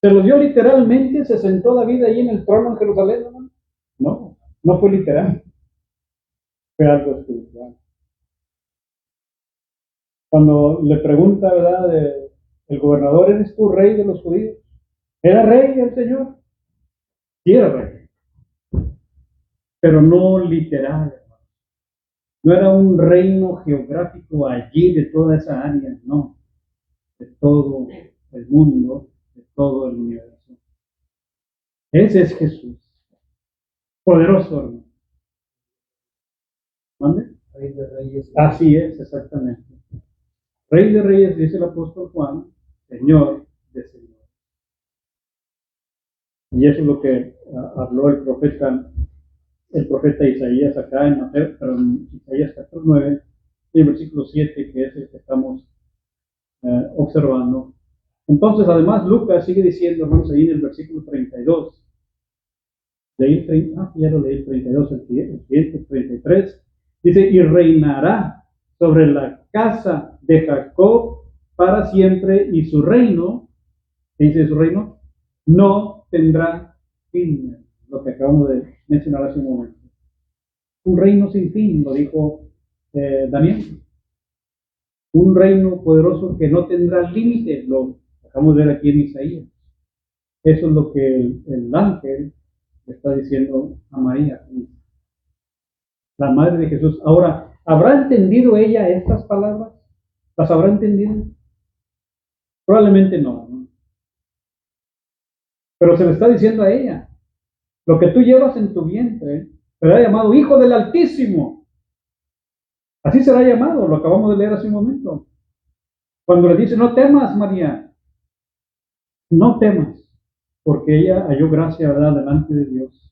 ¿Se lo dio literalmente? ¿Se sentó David ahí en el trono en Jerusalén? No fue literal. Fue algo espiritual. Cuando le pregunta, ¿verdad? El gobernador, ¿eres tú rey de los judíos? ¿Era rey el Señor? Sí era rey. Pero no literal. No era un reino geográfico allí de toda esa área, no. De todo el mundo, de todo el universo. Ese es Jesús. Poderoso, hermano. ¿Mande? Rey de Reyes. Así es, exactamente. Rey de Reyes, dice el apóstol Juan, Señor de señores. Y eso es lo que habló el profeta Isaías acá en Isaías 14:9 y el versículo 7, que es el que estamos observando. Entonces, además, Lucas sigue diciendo, hermanos, ahí en el versículo 32. Ya lo leí el 32, el siguiente, 33. Dice, y reinará sobre la casa de Jacob para siempre, y su reino, ¿qué dice su reino? No tendrá fin. Lo que acabamos de mencionar hace un momento. Un reino sin fin, lo dijo Daniel. Un reino poderoso que no tendrá límite, lo acabamos de ver aquí en Isaías. Eso es lo que el ángel le está diciendo a María, la madre de Jesús. Ahora, ¿habrá entendido ella estas palabras? ¿Las habrá entendido? Probablemente no. Pero se le está diciendo a ella, lo que tú llevas en tu vientre será llamado Hijo del Altísimo. Así será llamado, lo acabamos de leer hace un momento. Cuando le dice, no temas, María, no temas, porque ella halló gracia, ¿verdad?, delante de Dios.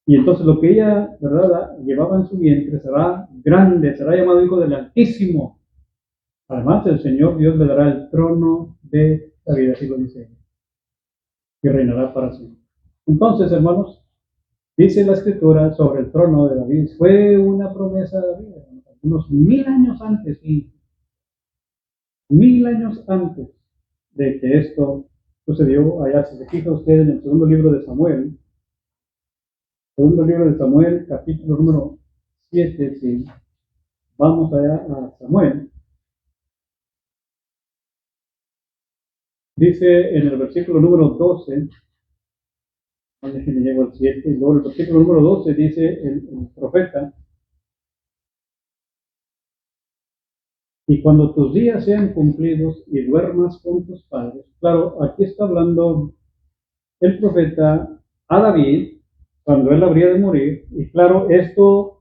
Y entonces lo que ella, ¿verdad?, llevaba en su vientre será grande, será llamado Hijo del Altísimo. Además, el Señor Dios le dará el trono de David, así lo dice ella, que reinará para siempre. Entonces, hermanos, dice la Escritura sobre el trono de David, fue una promesa de David, unos 1000 años antes, sí. 1000 años antes de que esto sucedió. Allá, si se fija usted en el segundo libro de Samuel, capítulo número 7, sí. Vamos allá a Samuel. Dice en el versículo número 12, déjenme llego al 7, y luego el versículo número 12 dice el profeta, y cuando tus días sean cumplidos y duermas con tus padres. Claro, aquí está hablando el profeta a David, cuando él habría de morir, y claro, esto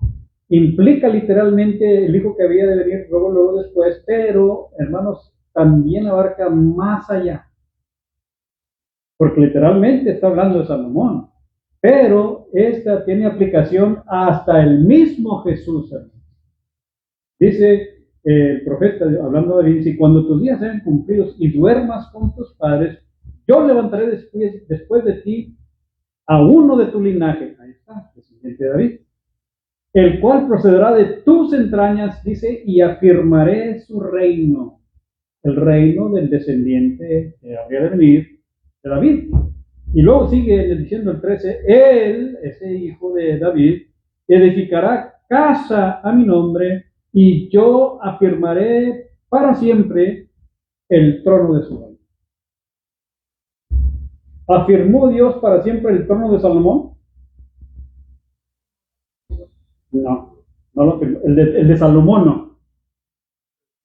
implica literalmente el hijo que había de venir luego después, pero, hermanos, también abarca más allá, porque literalmente está hablando de Salomón, pero esta tiene aplicación hasta el mismo Jesús, hermanos. Dice el profeta, hablando de David, y cuando tus días sean cumplidos y duermas con tus padres, yo levantaré después de ti a uno de tu linaje, ahí está, descendiente de David, el cual procederá de tus entrañas, dice, y afirmaré su reino, el reino del descendiente que habría de venir, de David. Y luego sigue diciendo el 13, él, ese hijo de David, edificará casa a mi nombre y yo afirmaré para siempre el trono de su reino. ¿Afirmó Dios para siempre el trono de Salomón? No, no lo afirmó. El de Salomón no.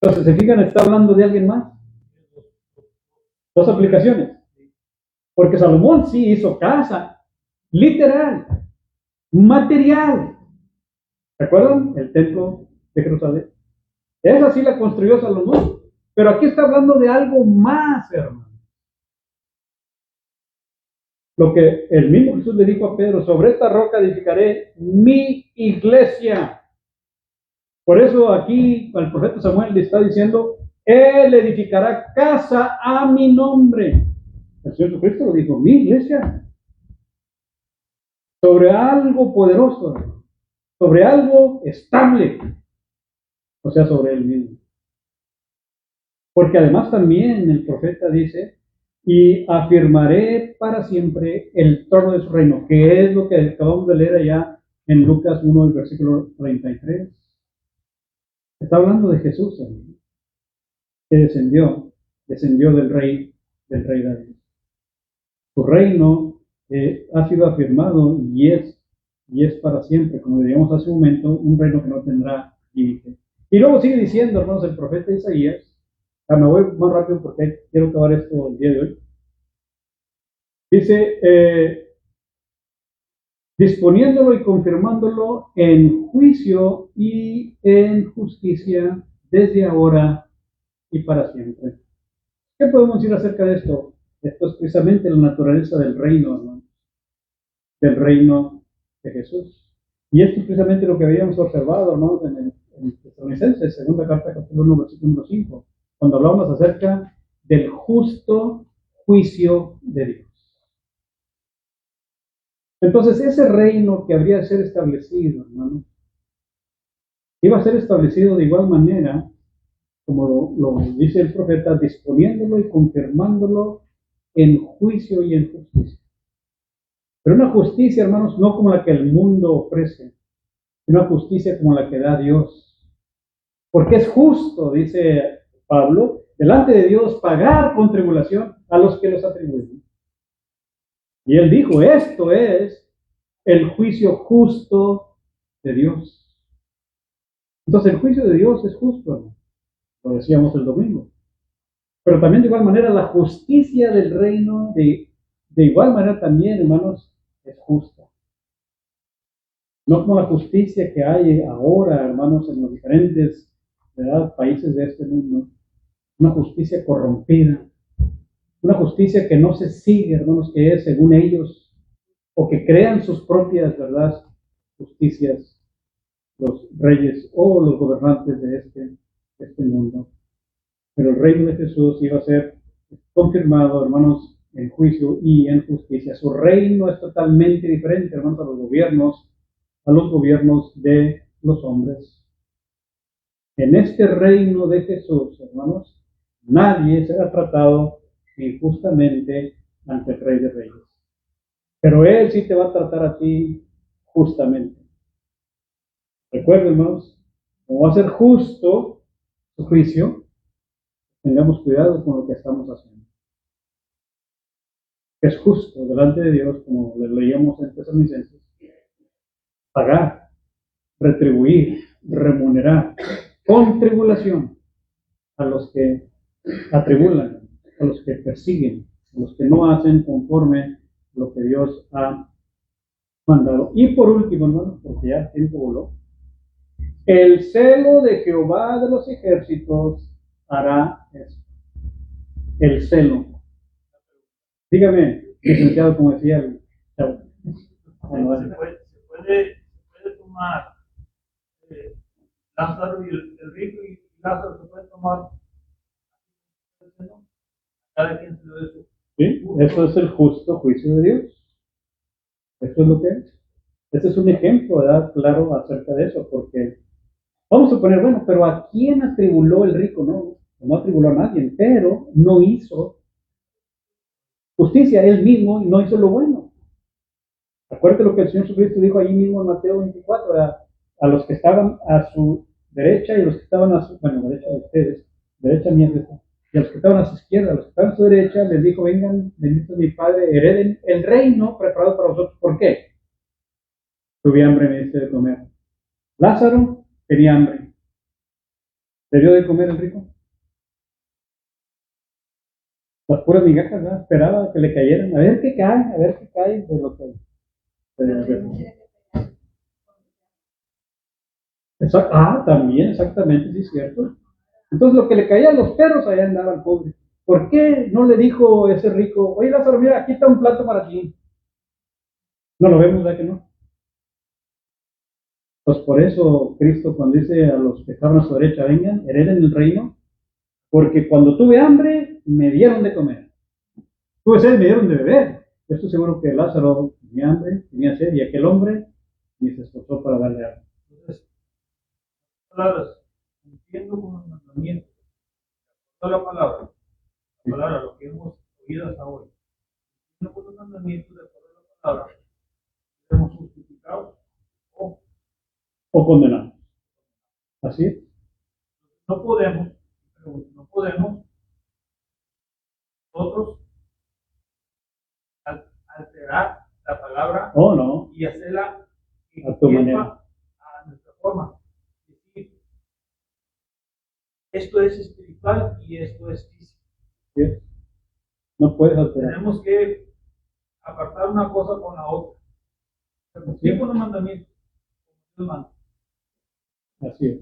Entonces, ¿se fijan? Está hablando de alguien más. Dos aplicaciones. Porque Salomón sí hizo casa, literal, material. ¿Recuerdan? El templo de Jerusalén. Esa sí la construyó Salomón. Pero aquí está hablando de algo más, hermano. Lo que el mismo Jesús le dijo a Pedro, sobre esta roca edificaré mi iglesia. Por eso aquí el profeta Samuel le está diciendo, él edificará casa a mi nombre. El Señor Jesucristo lo dijo, mi iglesia. Sobre algo poderoso, sobre algo estable, o sea, sobre él mismo. Porque además también el profeta dice, y afirmaré para siempre el trono de su reino, que es lo que acabamos de leer allá en Lucas 1, el versículo 33. Está hablando de Jesús, hermano, que descendió del rey David. Su reino ha sido afirmado y es para siempre, como diríamos hace un momento, un reino que no tendrá límite. Y luego sigue diciendo, hermanos, el profeta Isaías, me voy más rápido porque quiero acabar esto el día de hoy. Dice, disponiéndolo y confirmándolo en juicio y en justicia desde ahora y para siempre. ¿Qué podemos decir acerca de esto? Esto es precisamente la naturaleza del reino, hermanos, del reino de Jesús. Y esto es precisamente lo que habíamos observado, hermanos, en Tesalonicenses, segunda carta, capítulo 1, versículo número 5, cuando hablábamos acerca del justo juicio de Dios. Entonces, ese reino que habría de ser establecido, hermanos, iba a ser establecido de igual manera, como lo dice el profeta, disponiéndolo y confirmándolo en juicio y en justicia. Pero una justicia, hermanos, no como la que el mundo ofrece, sino una justicia como la que da Dios. Porque es justo, dice Pablo, delante de Dios pagar con tribulación a los que los atribuyen. Y él dijo, esto es el juicio justo de Dios. Entonces el juicio de Dios es justo, hermano. Lo decíamos el domingo. Pero también de igual manera la justicia del reino, de igual manera también, hermanos, es justa. No como la justicia que hay ahora, hermanos, en los diferentes países de este mundo. Una justicia corrompida. Una justicia que no se sigue, hermanos, que es según ellos, o que crean sus propias, ¿verdad?, justicias, los reyes o los gobernantes de este mundo. Pero el reino de Jesús iba a ser confirmado, hermanos, en juicio y en justicia. Su reino es totalmente diferente, hermanos, a los gobiernos de los hombres. En este reino de Jesús, hermanos, nadie será tratado injustamente ante el Rey de Reyes. Pero Él sí te va a tratar a ti justamente. Recuerden, hermanos, como va a ser justo su juicio, tengamos cuidado con lo que estamos haciendo. Es justo delante de Dios, como le leíamos en Tesalonicenses, pagar, retribuir, remunerar con tribulación a los que atribulan, a los que persiguen, a los que no hacen conforme lo que Dios ha mandado. Y por último, hermanos, porque ya el tiempo voló, el celo de Jehová de los ejércitos hará eso. El celo. Dígame, licenciado, como decía el chavo. Se puede tomar Lázaro y el rico, y Lázaro se puede tomar cada quien se lo dé. ¿Sí? Eso es el justo juicio de Dios. Eso es lo que es. Ese es un ejemplo, ¿verdad?, claro acerca de eso, porque vamos a poner, bueno, pero ¿a quién atribuló el rico? No atribuló a nadie, pero no hizo justicia él mismo y no hizo lo bueno. Acuérdate lo que el Señor Jesucristo dijo ahí mismo en Mateo 24, a los que estaban a su derecha y a los que estaban a su, bueno, derecha de ustedes, derecha mía, y a los que estaban a su izquierda, a los que estaban a su derecha, les dijo, vengan, benditos mi Padre, hereden el reino preparado para vosotros. ¿Por qué? Tuve hambre, me diste de comer. Lázaro tenía hambre. ¿Le dio de comer el rico? Las puras migajas, ¿verdad? Esperaba que le cayeran, a ver qué cae de lo que... También, exactamente, sí es cierto. Entonces lo que le caía a los perros, allá andaba el pobre. ¿Por qué no le dijo ese rico, oye Lázaro, mira, aquí está un plato para ti? No lo vemos, ¿verdad que no? Pues por eso Cristo cuando dice a los que estaban a su derecha, vengan, hereden el reino, porque cuando tuve hambre, me dieron de comer. Tuve sed, me dieron de beber. Yo estoy seguro que Lázaro tenía hambre, tenía sed, y aquel hombre ni se esforzó para darle agua. Entonces, palabras, entiendo con los mandamientos, toda la palabra, lo que hemos oído hasta hoy. Entiendo con los mandamientos de toda la palabra, hemos justificado O condenados. Así es. no podemos nosotros alterar la palabra No, y hacerla a tu manera. a nuestra forma. Es decir, esto es espiritual y esto es físico. ¿Sí? No puedes alterar. Tenemos que apartar una cosa con la otra. Cumplir con los mandamientos. Así es.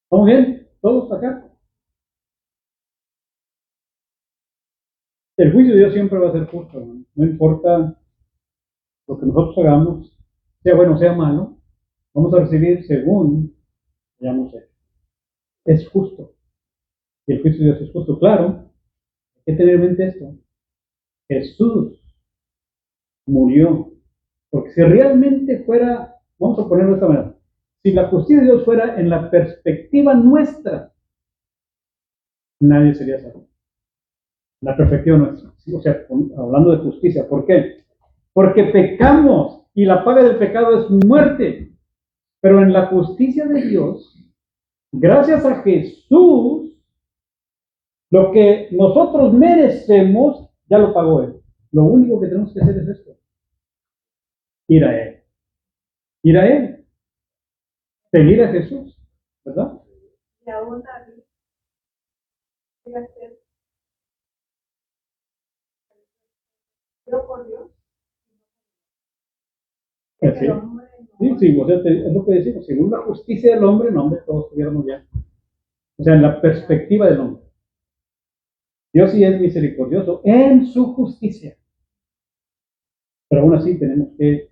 ¿Estamos bien? ¿Todos acá? El juicio de Dios siempre va a ser justo, ¿no? No importa lo que nosotros hagamos, sea bueno o sea malo, vamos a recibir según hayamos hecho. Es justo. Y el juicio de Dios es justo. Claro, hay que tener en mente esto. Jesús murió. Porque si realmente fuera, vamos a ponerlo de esta manera, si la justicia de Dios fuera en la perspectiva nuestra, nadie sería salvo. La perspectiva nuestra. O sea, hablando de justicia. ¿Por qué? Porque pecamos y la paga del pecado es muerte. Pero en la justicia de Dios, gracias a Jesús, lo que nosotros merecemos, ya lo pagó Él. Lo único que tenemos que hacer es esto. Ir a Él. Ir a Él. Seguir a Jesús. ¿Verdad? Y aún David iba a ser por Dios. Sí. El hombre Sí, o sea, es lo que decimos. Según la justicia del hombre, no, hombre, todos estuviéramos ya. O sea, en la perspectiva del hombre. Dios sí es misericordioso en su justicia. Pero aún así tenemos que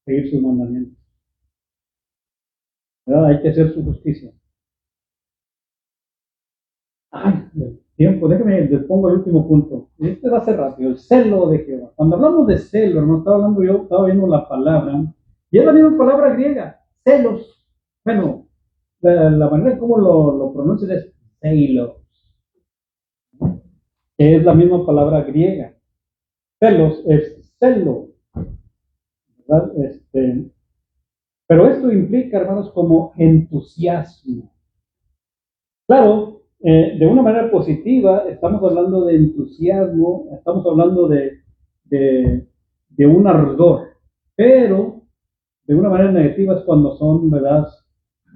seguir sus mandamientos. ¿Verdad? Hay que hacer su justicia. Ay, el tiempo, déjame, les pongo el último punto. Este va a ser rápido, el celo de Jehová. Cuando hablamos de celo, hermano, estaba viendo la palabra, y es la misma palabra griega, celos. Bueno, la manera como lo pronuncian es celos, que es la misma palabra griega. Celos es celo, ¿verdad? Pero esto implica, hermanos, como entusiasmo. Claro, de una manera positiva, estamos hablando de entusiasmo, estamos hablando de un ardor, pero de una manera negativa es cuando son, ¿verdad?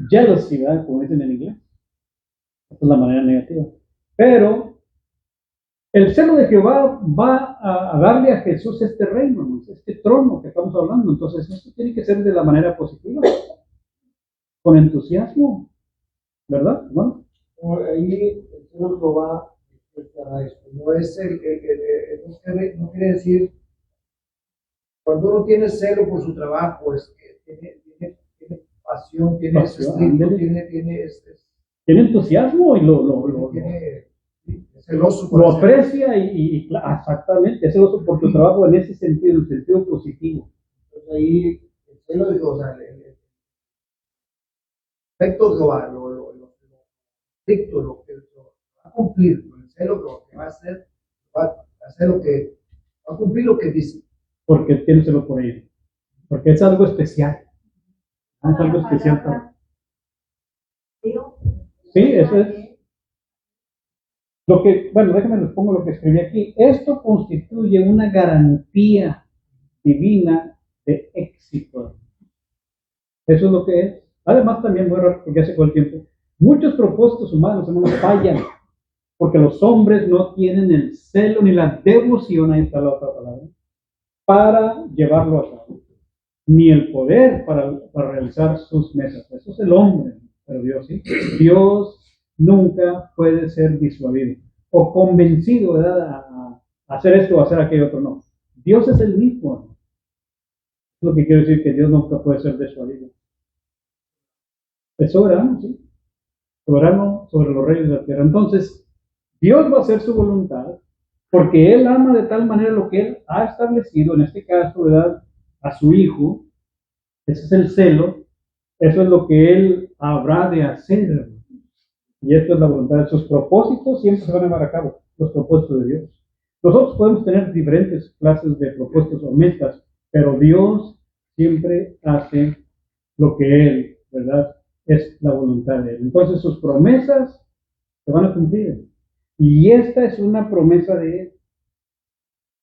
Jealousy, ¿verdad? Como dicen en inglés. Esta es la manera negativa. Pero el celo de Jehová va a darle a Jesús este reino, este trono que estamos hablando. Entonces, esto tiene que ser de la manera positiva, con entusiasmo, ¿verdad? ¿No? Ahí el Señor lo va a explicar a esto. No es no quiere decir, cuando uno tiene celo por su trabajo, es que tiene pasión, tiene espíritu, Tiene entusiasmo y tiene celoso. lo aprecia y exactamente, es celoso por tu trabajo en ese sentido, en el sentido positivo. Entonces ahí el celo de Dios, el efecto de Jehová, lo que va a cumplir con el celo, lo que va a hacer, va hacer va a cumplir lo que dice. Porque tiene celo por ella. Porque es algo especial. Es algo especial para. Sí, eso es. Bueno, déjenme les pongo lo que escribí aquí. Esto constituye una garantía divina de éxito. Eso es lo que es. Además, también muy rápido, porque hace todo el tiempo. Muchos propósitos humanos, hermanos, fallan. Porque los hombres no tienen el celo ni la devoción, ahí está la otra palabra, para llevarlo a cabo. Ni el poder para realizar sus metas. Eso es el hombre, pero Dios sí. Dios nunca puede ser disuadido o convencido, ¿verdad?, a hacer esto o hacer aquello otro. No. Dios es el mismo. Es lo que quiere decir que Dios nunca puede ser disuadido. Es soberano, sí. Soberano sobre los reyes de la tierra. Entonces, Dios va a hacer su voluntad porque Él ama de tal manera lo que Él ha establecido, en este caso, ¿verdad?, a su Hijo. Ese es el celo. Eso es lo que Él habrá de hacer. Y esto es la voluntad de sus propósitos, siempre se van a llevar a cabo, los propósitos de Dios. Nosotros podemos tener diferentes clases de propósitos o metas, pero Dios siempre hace lo que Él, ¿verdad?, es la voluntad de Él. Entonces sus promesas se van a cumplir. Y esta es una promesa de Él.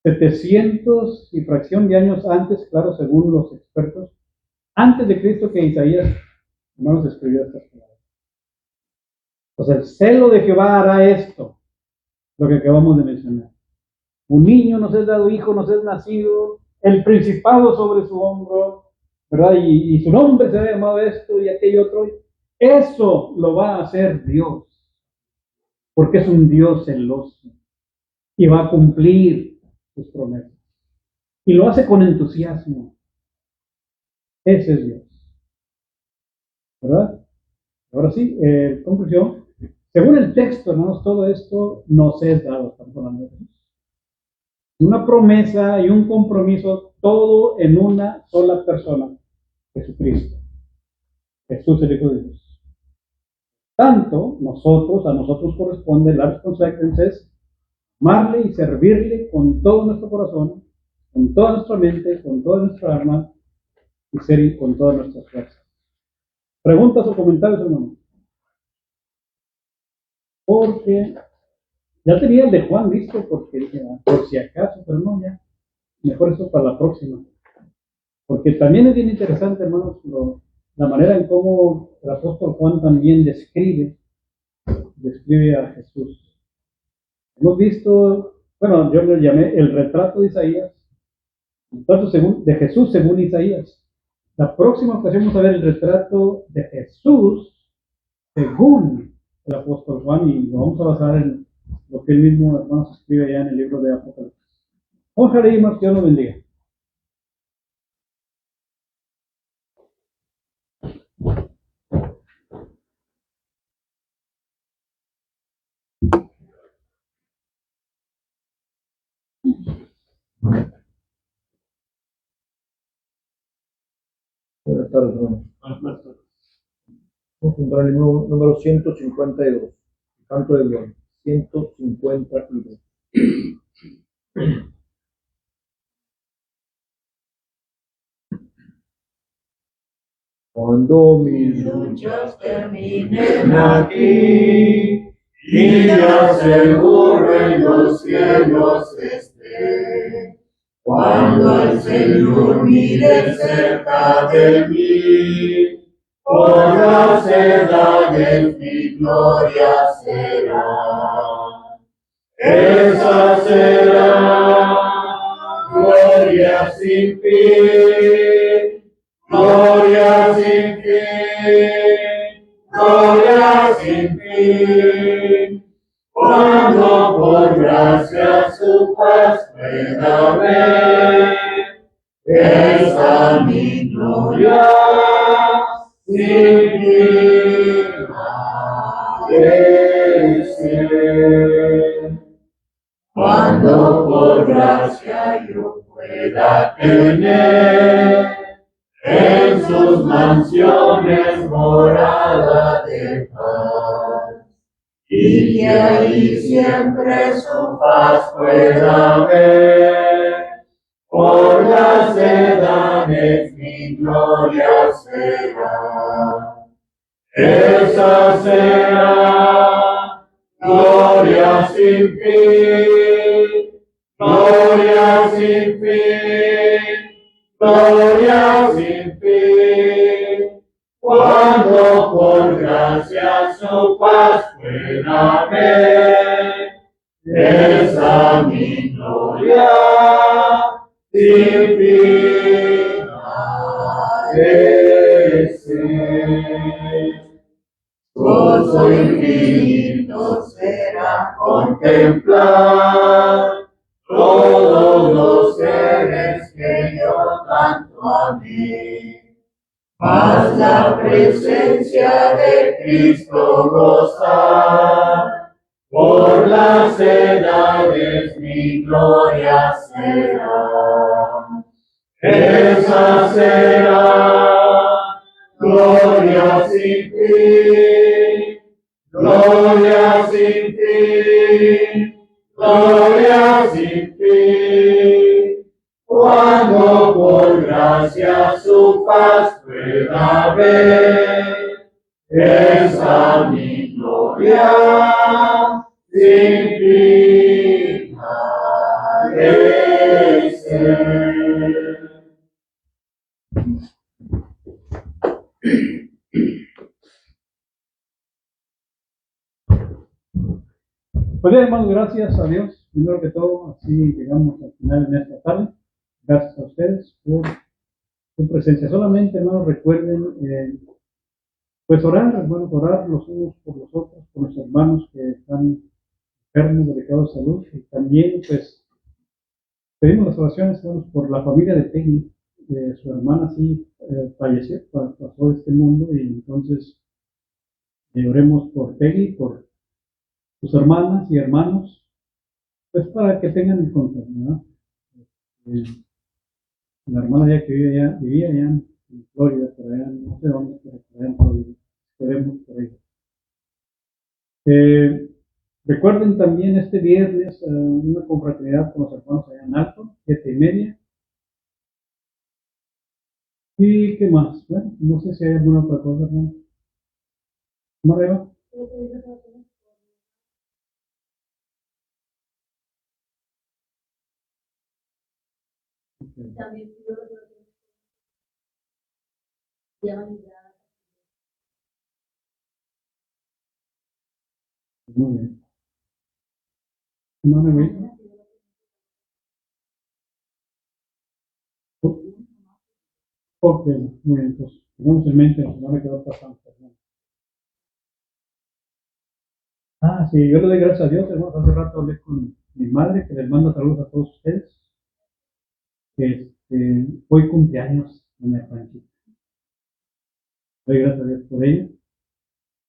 700 y fracción de años antes, claro, según los expertos, antes de Cristo, que Isaías, hermanos, escribió estas palabras. Pues el celo de Jehová hará esto, lo que acabamos de mencionar. Un niño nos es dado, hijo nos es nacido, el principado sobre su hombro, ¿verdad? Y su nombre será llamado esto y aquello otro. Eso lo va a hacer Dios, porque es un Dios celoso y va a cumplir sus promesas. Y lo hace con entusiasmo. Ese es Dios, ¿verdad? Ahora sí, conclusión. Según el texto, hermanos, todo esto nos es dado. Estamos hablando de Jesús. Una promesa y un compromiso, todo en una sola persona, Jesucristo. Jesús, el Hijo de Dios. Tanto a nosotros corresponde la responsabilidad es amarle y servirle con todo nuestro corazón, con toda nuestra mente, con toda nuestra alma y ser con todas nuestras fuerzas. ¿Preguntas o comentarios, hermano? Porque ya tenía el de Juan listo, porque por si acaso, pero no, ya. Mejor eso para la próxima. Porque también es bien interesante, hermanos, la manera en cómo el apóstol Juan también describe a Jesús. Hemos visto, bueno, yo lo llamé el retrato de Isaías, el retrato de Jesús según Isaías. La próxima ocasión vamos a ver el retrato de Jesús según el apóstol Juan y lo vamos a basar en lo que él mismo, hermanos, escribe allá en el libro de Apocalipsis. Vamos a leer más, que Dios nos bendiga. Buenas tardes, hermano. Vamos a entrar en el número 152, canto de Dios, 152. Cuando mis luchas terminen aquí y ya seguro en los cielos esté, cuando el Señor mire cerca de mí, por las edades mi gloria será. Esa será gloria sin fin, gloria sin fin, gloria sin fin. Cuando por gracia su paz pueda ver, esa mi gloria sin fin ha de ser. Cuando por gracia yo pueda tener en sus mansiones morada de paz, y que ahí siempre su paz pueda ver. Por las edades mi gloria será. Esa será gloria sin fin, gloria sin fin, gloria sin fin. Cuando por gracia su paz pueda ver, esa mi gloria sin fin ha de ser. Gozo infinito será contemplar todos los seres que yo tanto amé. Mas la presencia de Cristo gozar, por las edades mi gloria será. Esa será gloria sin fin, gloria sin fin, gloria sin fin. Cuando por gracia su paz pueda ver, esa mi gloria sin fin ha de ser. Pues bien, hermanos, gracias a Dios. Primero que todo, así llegamos al final de esta tarde. Gracias a ustedes por su presencia. Solamente, hermanos, recuerden, pues orar, hermanos, orar los unos por los otros, por los hermanos que están enfermos, delicados de salud. Y también, pues, pedimos las oraciones, hermanos, por la familia de Peggy. Su hermana sí falleció, pasó de este mundo, y entonces oremos por Peggy, por sus hermanas y hermanos, pues para que tengan el contacto, ¿no? La hermana ya que vivía allá en Florida, por allá, no sé dónde, pero por allá en Florida. Esperemos por ahí. Recuerden también este viernes una confraternidad con los hermanos allá en Alto, 7:30. ¿Y qué más? Bueno, no sé si hay alguna otra cosa, hermano. ¿Mareo? También pido ya Muy bien. Hermano, bien. Ok, muy bien, pues tenemos en mente, no me quedó pasando. Sí, yo le doy gracias a Dios, hermano. Hace rato hablé con mi madre, que les manda saludos a todos ustedes. Hoy cumpleaños, doña Francisca. Doy gracias a Dios por ella.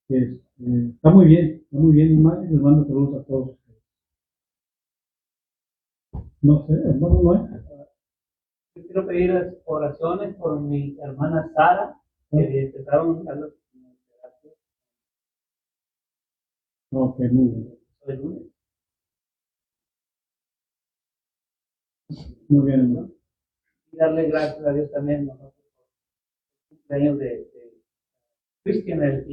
Está muy bien, mi madre, les manda saludos a todos ustedes. No sé, hermano, no es. Yo quiero pedir oraciones por mi hermana Sara, que empezaron a los Ok, muy bien. el lunes. Muy bien, hermano. Y darle gracias a Dios también nosotros por el cumpleaños de Cristian, el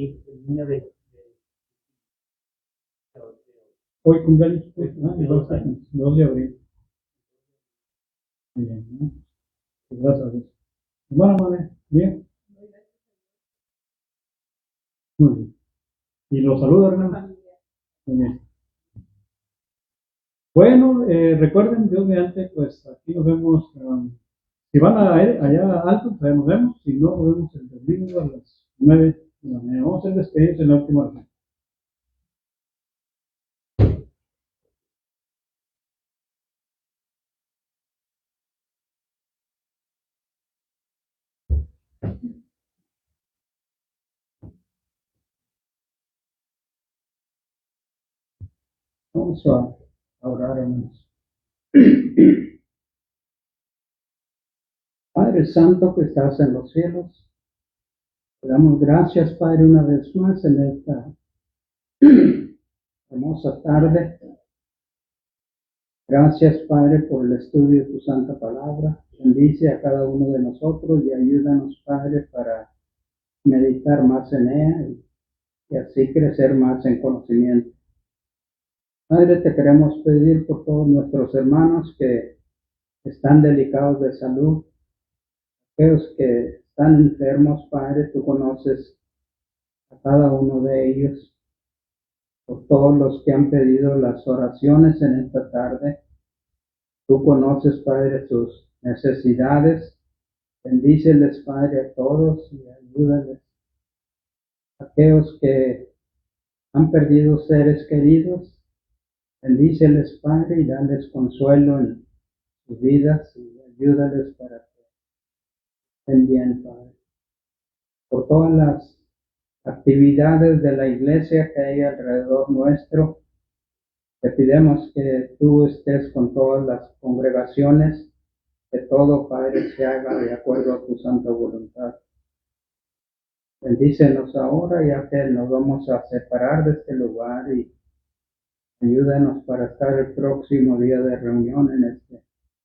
niño de Hoy cumpleaños, pues, de 2 años, 2 de abril. Muy bien, ¿no? Gracias a Dios. Hermano, madre, bien. Muy bien. Y los saluda, hermano. Muy bien. Bueno, recuerden, Dios mediante, pues aquí nos vemos. Si van allá alto, pues allá nos vemos. Si no, nos vemos el domingo a las 9 de la mañana. Vamos a hacer despedidos en la última hora. Vamos a orar, hermanos. Padre Santo que estás en los cielos, te damos gracias, Padre, una vez más en esta hermosa tarde. Gracias, Padre, por el estudio de tu santa palabra. Bendice a cada uno de nosotros y ayúdanos, Padre, para meditar más en ella y así crecer más en conocimiento. Padre, te queremos pedir por todos nuestros hermanos que están delicados de salud, aquellos que están enfermos, Padre, tú conoces a cada uno de ellos. Por todos los que han pedido las oraciones en esta tarde, tú conoces, Padre, sus necesidades. Bendíceles, Padre, a todos y ayúdales. Aquellos que han perdido seres queridos, bendíceles, Padre, y dales consuelo en sus vidas y ayúdales para que estén bien, Padre. Por todas las actividades de la iglesia que hay alrededor nuestro, te pidemos que tú estés con todas las congregaciones, que todo, Padre, se haga de acuerdo a tu santa voluntad. Bendícenos ahora, ya que nos vamos a separar de este lugar, y ayúdanos para estar el próximo día de reunión en este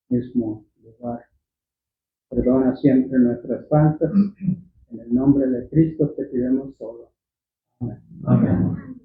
mismo lugar. Perdona siempre nuestras faltas. En el nombre de Cristo te pidemos todo. Amén. Amén.